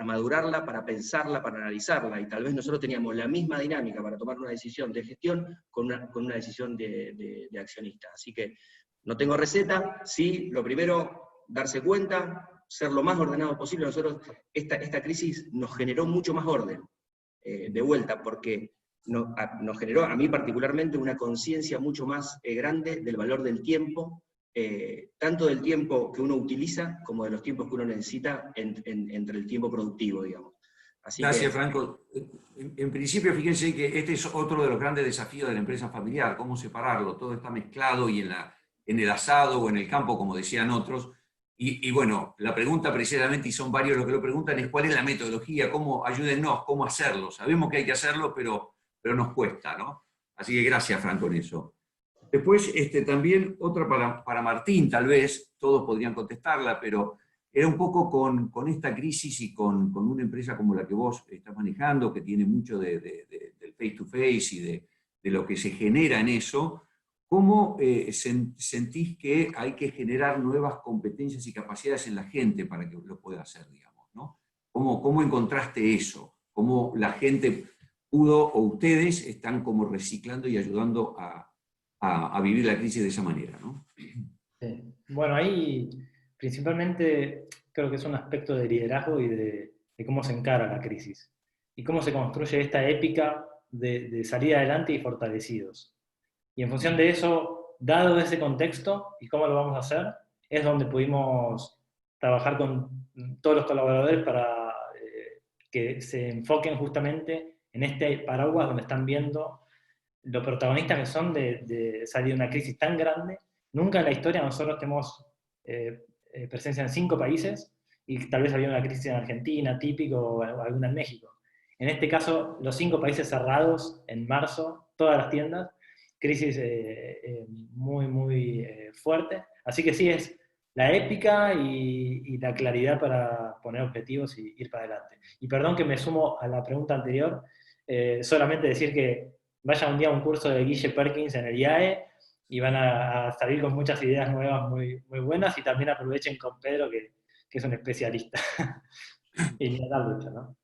madurarla, para pensarla, para analizarla, y tal vez nosotros teníamos la misma dinámica para tomar una decisión de gestión con una decisión de accionista. Así que no tengo receta, sí, lo primero, darse cuenta, ser lo más ordenado posible. Nosotros, esta crisis nos generó mucho más orden, de vuelta, porque nos generó, a mí particularmente, una conciencia mucho más grande del valor del tiempo, tanto del tiempo que uno utiliza como de los tiempos que uno necesita entre el tiempo productivo, digamos. Así Gracias, Franco. En principio, fíjense que este es otro de los grandes desafíos de la empresa familiar, cómo separarlo. Todo está mezclado y en el asado o en el campo, como decían otros. Y bueno, la pregunta precisamente, y son varios los que lo preguntan, es cuál es la metodología, ayúdennos, cómo hacerlo. Sabemos que hay que hacerlo, pero nos cuesta, ¿no? Así que gracias, Franco, en eso. Después, también otra para Martín, tal vez, todos podrían contestarla, pero era un poco con esta crisis y con una empresa como la que vos estás manejando, que tiene mucho del face-to-face y de lo que se genera en eso. ¿Cómo sentís que hay que generar nuevas competencias y capacidades en la gente para que lo pueda hacer, digamos, ¿no? ¿Cómo encontraste eso? ¿Cómo la gente pudo, o ustedes están como reciclando y ayudando a vivir la crisis de esa manera, ¿no? Sí. Bueno, ahí principalmente creo que es un aspecto de liderazgo y de cómo se encara la crisis y cómo se construye esta épica de salir adelante y fortalecidos. Y en función de eso, dado ese contexto y cómo lo vamos a hacer, es donde pudimos trabajar con todos los colaboradores para que se enfoquen justamente en este paraguas donde están viendo lo protagonistas que son de salir de una crisis tan grande. Nunca en la historia nosotros tenemos presencia en 5 países, y tal vez había una crisis en Argentina, típico, o alguna en México. En este caso, los 5 países cerrados en marzo, todas las tiendas, crisis muy, muy fuerte. Así que sí, es la épica y la claridad para poner objetivos y ir para adelante. Y perdón que me sumo a la pregunta anterior, solamente decir que vayan un día a un curso de Guille Perkins en el IAE y van a salir con muchas ideas nuevas muy, muy buenas, y también aprovechen con Pedro, que es un especialista. Y ni hablar mucho, ¿no?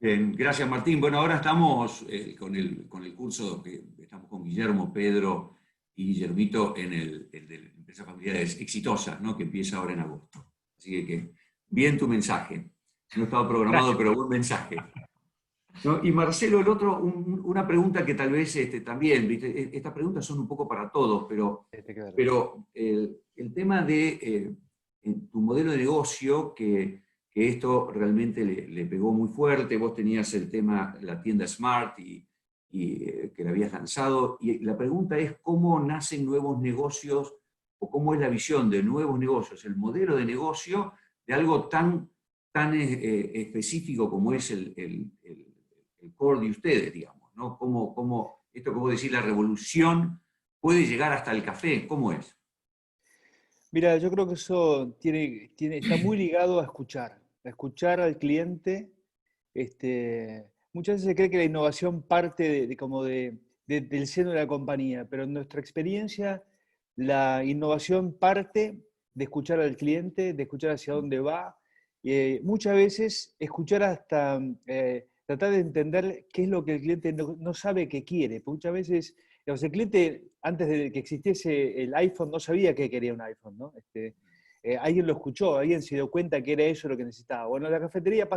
Bien, gracias Martín. Bueno, ahora estamos con el curso que estamos con Guillermo, Pedro y Guillermito en el de Empresas Familiares Exitosas, ¿no? Que empieza ahora en agosto. Así que bien tu mensaje. No estaba programado, Gracias. pero buen mensaje. ¿No? Y Marcelo, el otro, una pregunta que tal vez también, ¿viste? Estas preguntas son un poco para todos, pero el tema de tu modelo de negocio, que esto realmente le pegó muy fuerte. Vos tenías el tema, la tienda Smart, y que la habías lanzado, y la pregunta es cómo nacen nuevos negocios, o cómo es la visión de nuevos negocios, el modelo de negocio de algo tan específico como es el core de ustedes, digamos, ¿no? ¿Cómo esto que vos decís, la revolución, puede llegar hasta el café? ¿Cómo es? Mira, yo creo que eso está muy ligado a escuchar al cliente. Muchas veces se cree que la innovación parte del seno de la compañía, pero en nuestra experiencia la innovación parte de escuchar al cliente, de escuchar hacia dónde va. Muchas veces escuchar hasta tratar de entender qué es lo que el cliente no sabe que quiere. Porque muchas veces, digamos, el cliente, antes de que existiese el iPhone, no sabía que quería un iPhone, ¿no? Alguien lo escuchó, alguien se dio cuenta que era eso lo que necesitaba. Bueno, en la cafetería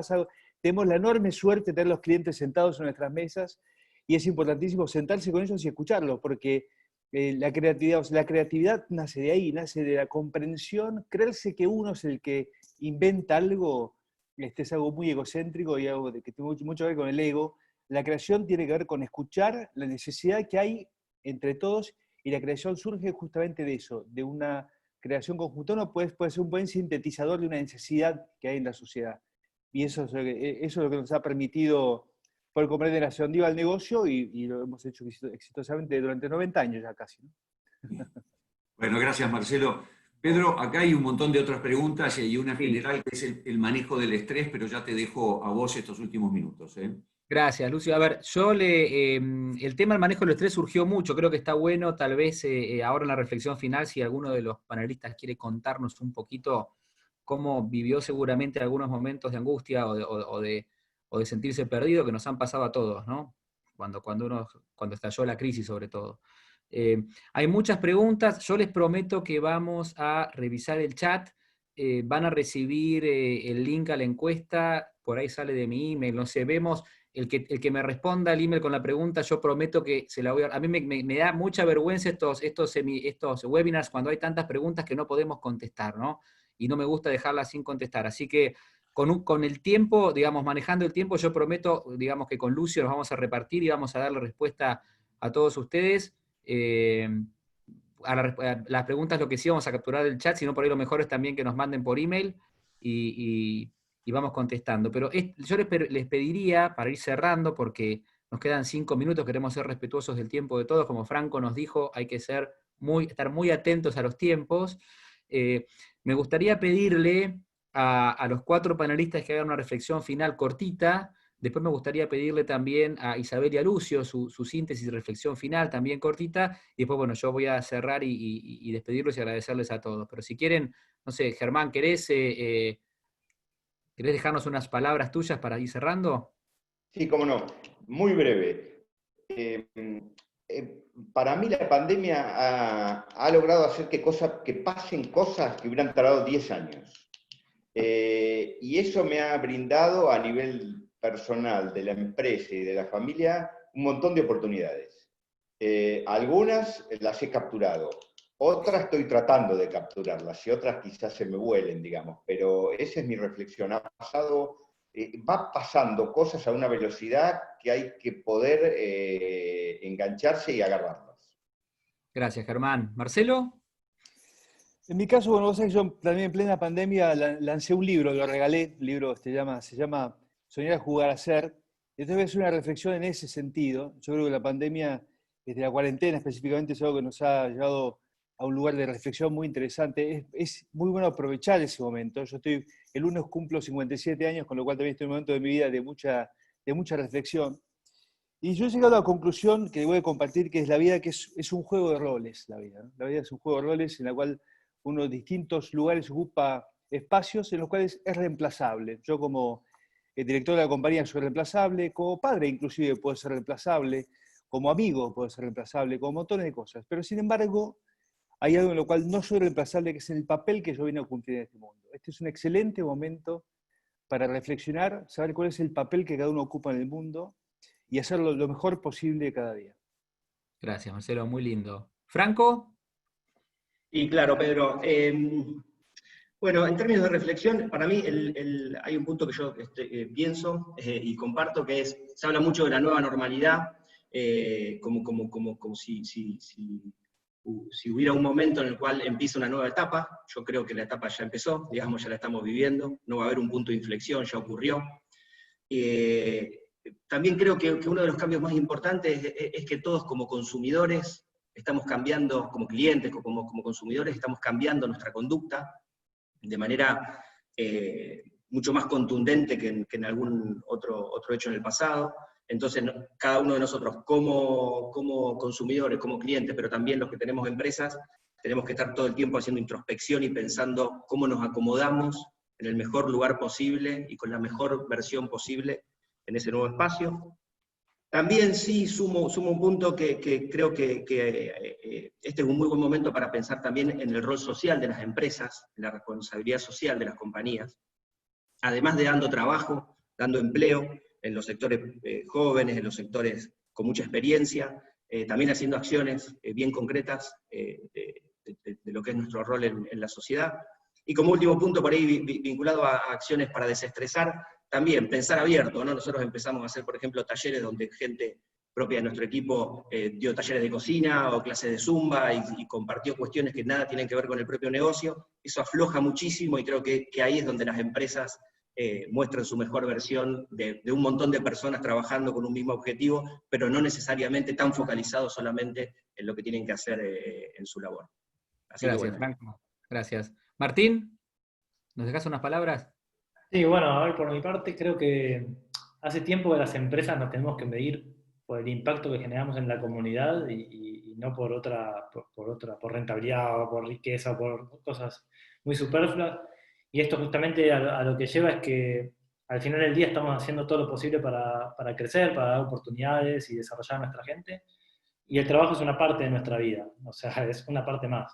tenemos la enorme suerte de tener los clientes sentados en nuestras mesas, y es importantísimo sentarse con ellos y escucharlos, porque la creatividad nace de ahí, nace de la comprensión. Creerse que uno es el que inventa algo, es algo muy egocéntrico y algo que tiene mucho que ver con el ego. La creación tiene que ver con escuchar la necesidad que hay entre todos, y la creación surge justamente de eso, de una creación conjunta. Uno puede ser un buen sintetizador de una necesidad que hay en la sociedad. Y eso es lo que nos ha permitido poder comprender hacia dónde iba el negocio, y lo hemos hecho exitosamente durante 90 años ya casi, ¿no? Bueno, gracias Marcelo. Pedro, acá hay un montón de otras preguntas, y hay una general que es el manejo del estrés, pero ya te dejo a vos estos últimos minutos, ¿eh? Gracias, Lucio. A ver, el tema del manejo del estrés surgió mucho. Creo que está bueno, tal vez ahora en la reflexión final, si alguno de los panelistas quiere contarnos un poquito cómo vivió seguramente algunos momentos de angustia o de sentirse perdido, que nos han pasado a todos, ¿no? Cuando estalló la crisis, sobre todo. Hay muchas preguntas. Yo les prometo que vamos a revisar el chat. Van a recibir el link a la encuesta. Por ahí sale de mi email. No sé, vemos. El que me responda al email con la pregunta, yo prometo que se la voy a... A mí me da mucha vergüenza estos webinars cuando hay tantas preguntas que no podemos contestar, ¿no? Y no me gusta dejarlas sin contestar. Así que con el tiempo, digamos, manejando el tiempo, yo prometo, digamos, que con Lucio nos vamos a repartir y vamos a darle respuesta a todos ustedes. A las preguntas lo que sí vamos a capturar del chat, sino por ahí lo mejor es también que nos manden por email y vamos contestando. Pero yo les pediría, para ir cerrando, porque nos quedan 5 minutos, queremos ser respetuosos del tiempo de todos, como Franco nos dijo, hay que estar muy atentos a los tiempos. Me gustaría pedirle a los 4 panelistas que hagan una reflexión final cortita. Después me gustaría pedirle también a Isabel y a Lucio su síntesis y reflexión final, también cortita, y después, bueno, yo voy a cerrar y despedirlos y agradecerles a todos. Pero si quieren, no sé, Germán, ¿querés dejarnos unas palabras tuyas para ir cerrando? Sí, cómo no. Muy breve. Para mí la pandemia ha logrado hacer que pasen cosas que hubieran tardado 10 años. Y eso me ha brindado a nivel personal de la empresa y de la familia un montón de oportunidades. Algunas las he capturado, otras estoy tratando de capturarlas, y otras quizás se me vuelen, digamos, pero esa es mi reflexión. Ha pasado va pasando cosas a una velocidad que hay que poder engancharse y agarrarlas. Gracias, Germán. ¿Marcelo? En mi caso, bueno, vos sabés, yo también en plena pandemia lancé un libro, lo regalé, el libro se llama Soñar, Jugar, Hacer. Entonces voy a hacer una reflexión en ese sentido. Yo creo que la pandemia, desde la cuarentena específicamente, es algo que nos ha llevado a un lugar de reflexión muy interesante. Es muy bueno aprovechar ese momento. Yo el lunes cumplo 57 años, con lo cual también estoy en un momento de mi vida de mucha reflexión. Y yo he llegado a la conclusión que voy a compartir, que es la vida, que es un juego de roles, la vida, ¿no? La vida es un juego de roles en la cual uno en distintos lugares ocupa espacios en los cuales es reemplazable. Yo como director de la compañía soy reemplazable, como padre inclusive puedo ser reemplazable, como amigo puedo ser reemplazable, como montones de cosas. Pero sin embargo, hay algo en lo cual no soy reemplazable, que es el papel que yo vine a cumplir en este mundo. Este es un excelente momento para reflexionar, saber cuál es el papel que cada uno ocupa en el mundo y hacerlo lo mejor posible cada día. Gracias, Marcelo, muy lindo. ¿Franco? Y claro, Pedro, bueno, en términos de reflexión, para mí hay un punto que yo pienso y comparto, que es, se habla mucho de la nueva normalidad, como si hubiera un momento en el cual empieza una nueva etapa. Yo creo que la etapa ya empezó, digamos, ya la estamos viviendo, no va a haber un punto de inflexión, ya ocurrió. También creo que uno de los cambios más importantes es que todos como consumidores estamos cambiando, como clientes, como consumidores, estamos cambiando nuestra conducta de manera mucho más contundente que en algún otro hecho en el pasado. Entonces, cada uno de nosotros como consumidores, como clientes, pero también los que tenemos empresas, tenemos que estar todo el tiempo haciendo introspección y pensando cómo nos acomodamos en el mejor lugar posible y con la mejor versión posible en ese nuevo espacio. También sí sumo un punto que creo que este es un muy buen momento para pensar también en el rol social de las empresas, en la responsabilidad social de las compañías, además de dando trabajo, dando empleo en los sectores jóvenes, en los sectores con mucha experiencia, también haciendo acciones bien concretas de lo que es nuestro rol en la sociedad. Y como último punto, por ahí vinculado a acciones para desestresar, también pensar abierto, ¿no? Nosotros empezamos a hacer, por ejemplo, talleres donde gente propia de nuestro equipo dio talleres de cocina o clases de zumba y compartió cuestiones que nada tienen que ver con el propio negocio. Eso afloja muchísimo y creo que ahí es donde las empresas muestran su mejor versión de un montón de personas trabajando con un mismo objetivo, pero no necesariamente tan focalizados solamente en lo que tienen que hacer en su labor. Así Gracias, que bueno. Franco. Gracias. Martín, ¿nos dejas unas palabras? Sí, bueno, a ver, por mi parte creo que hace tiempo que las empresas nos tenemos que medir por el impacto que generamos en la comunidad y no por rentabilidad o por riqueza o por cosas muy superfluas. Y esto justamente a lo que lleva es que al final del día estamos haciendo todo lo posible para crecer, para dar oportunidades y desarrollar a nuestra gente. Y el trabajo es una parte de nuestra vida, o sea, es una parte más,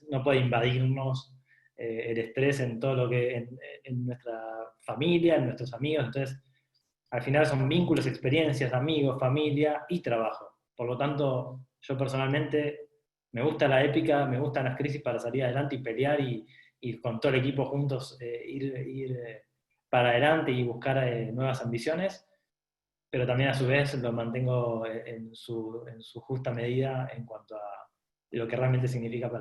no puede invadirnos el estrés en todo lo que, en nuestra familia, en nuestros amigos. Entonces, al final son vínculos, experiencias, amigos, familia y trabajo. Por lo tanto, yo personalmente me gusta la épica, me gustan las crisis para salir adelante y pelear y con todo el equipo juntos ir para adelante y buscar nuevas ambiciones, pero también a su vez lo mantengo en su justa medida en cuanto a lo que realmente significa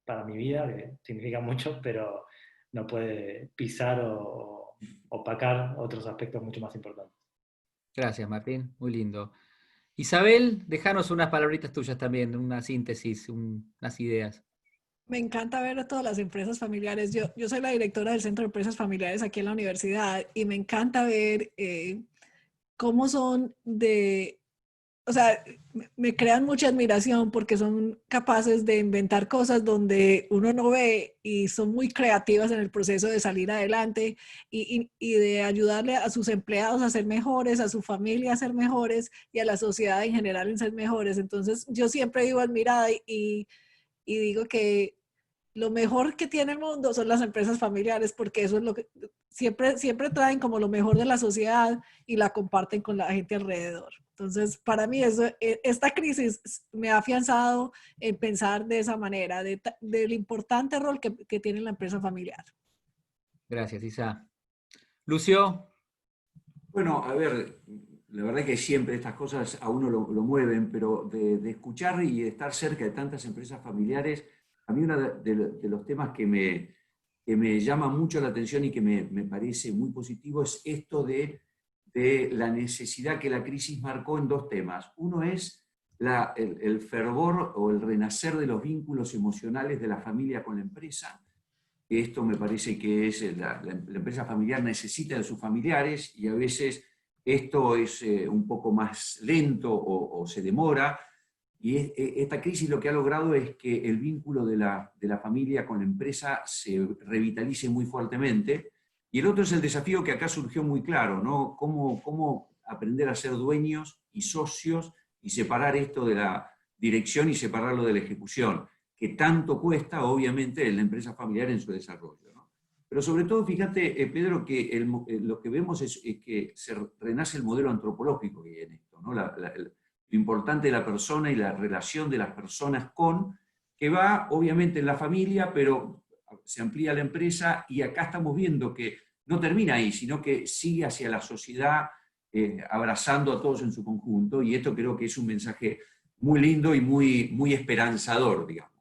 para mi vida, que significa mucho, pero no puede pisar o opacar otros aspectos mucho más importantes. Gracias, Martín. Muy lindo. Isabel, déjanos unas palabritas tuyas también, una síntesis, unas ideas. Me encanta ver a todas las empresas familiares. Yo soy la directora del Centro de Empresas Familiares aquí en la universidad y me encanta ver cómo son o sea, me crean mucha admiración porque son capaces de inventar cosas donde uno no ve y son muy creativas en el proceso de salir adelante y de ayudarle a sus empleados a ser mejores, a su familia a ser mejores y a la sociedad en general en ser mejores. Entonces, yo siempre digo admirada y digo que lo mejor que tiene el mundo son las empresas familiares, porque eso es lo que siempre traen como lo mejor de la sociedad y la comparten con la gente alrededor. Entonces, para mí esta crisis me ha afianzado en pensar de esa manera, del importante rol que tiene la empresa familiar. Gracias, Isa. Lucio. Bueno, a ver, la verdad que siempre estas cosas a uno lo mueven, pero de escuchar y de estar cerca de tantas empresas familiares, a mí uno de los temas que me llama mucho la atención y que me parece muy positivo es esto de la necesidad que la crisis marcó en dos temas. Uno es el fervor o el renacer de los vínculos emocionales de la familia con la empresa. Esto me parece que es la empresa familiar necesita de sus familiares y a veces esto es un poco más lento o se demora. Y esta crisis lo que ha logrado es que el vínculo de la familia con la empresa se revitalice muy fuertemente. Y el otro es el desafío que acá surgió muy claro, ¿no? Cómo aprender a ser dueños y socios y separar esto de la dirección y separarlo de la ejecución, que tanto cuesta, obviamente, en la empresa familiar en su desarrollo, ¿no? Pero sobre todo, fíjate, Pedro, que lo que vemos es que se renace el modelo antropológico que hay en esto, ¿no? Lo importante de la persona y la relación de las personas que va, obviamente, en la familia, pero se amplía la empresa y acá estamos viendo que no termina ahí, sino que sigue hacia la sociedad, abrazando a todos en su conjunto, y esto creo que es un mensaje muy lindo y muy esperanzador, digamos.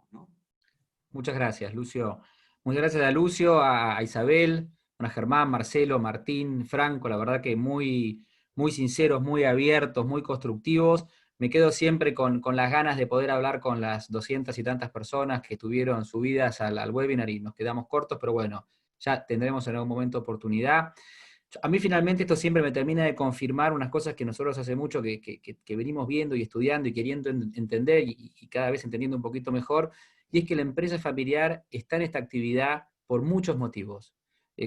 Muchas gracias, Lucio. Muchas gracias a Lucio, a Isabel, a Germán, Marcelo, Martín, Franco, la verdad que muy sinceros, muy abiertos, muy constructivos. Me quedo siempre con las ganas de poder hablar con las 200 y tantas personas que tuvieron subidas al webinar y nos quedamos cortos, pero bueno, ya tendremos en algún momento oportunidad. A mí finalmente esto siempre me termina de confirmar unas cosas que nosotros hace mucho que venimos viendo y estudiando y queriendo entender y cada vez entendiendo un poquito mejor, y es que la empresa familiar está en esta actividad por muchos motivos.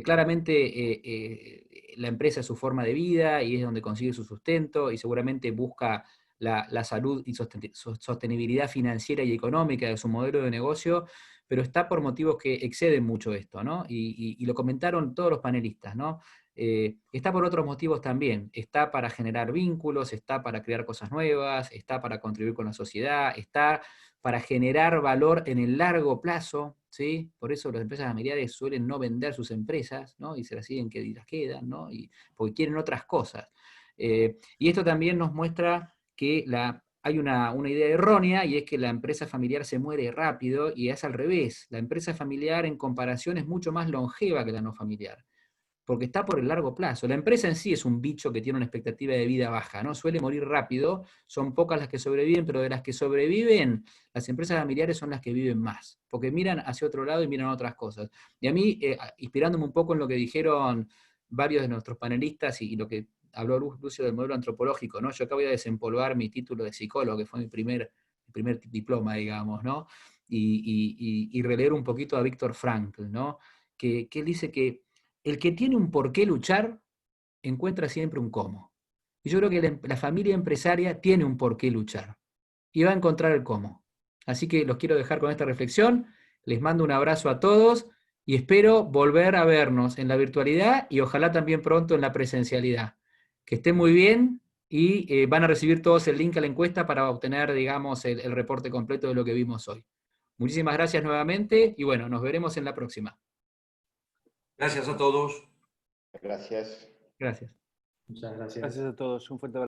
Claramente la empresa es su forma de vida y es donde consigue su sustento y seguramente busca la salud y sostenibilidad financiera y económica de su modelo de negocio, pero está por motivos que exceden mucho esto, ¿no? Y lo comentaron todos los panelistas, ¿no? Está por otros motivos también, está para generar vínculos, está para crear cosas nuevas, está para contribuir con la sociedad, está para generar valor en el largo plazo, ¿sí? Por eso las empresas familiares suelen no vender sus empresas, ¿no? Y se las siguen y las quedan, ¿no? Porque quieren otras cosas. Y esto también nos muestra que hay una idea errónea, y es que la empresa familiar se muere rápido, y es al revés. La empresa familiar en comparación es mucho más longeva que la no familiar, porque está por el largo plazo. La empresa en sí es un bicho que tiene una expectativa de vida baja, ¿no? Suele morir rápido, son pocas las que sobreviven, pero de las que sobreviven, las empresas familiares son las que viven más, porque miran hacia otro lado y miran otras cosas. Y a mí, inspirándome un poco en lo que dijeron varios de nuestros panelistas y lo que habló Lucio del modelo antropológico, ¿no? Yo acá voy a desempolvar mi título de psicólogo, que fue mi primer diploma, digamos, ¿no? Y releer un poquito a Viktor Frankl, ¿no? Que él dice que el que tiene un por qué luchar, encuentra siempre un cómo. Y yo creo que la familia empresaria tiene un por qué luchar, y va a encontrar el cómo. Así que los quiero dejar con esta reflexión, les mando un abrazo a todos, y espero volver a vernos en la virtualidad, y ojalá también pronto en la presencialidad. Que estén muy bien, y van a recibir todos el link a la encuesta para obtener, digamos, el reporte completo de lo que vimos hoy. Muchísimas gracias nuevamente, y bueno, nos veremos en la próxima. Gracias a todos. Gracias. Gracias. Muchas gracias. Gracias a todos. Un fuerte abrazo.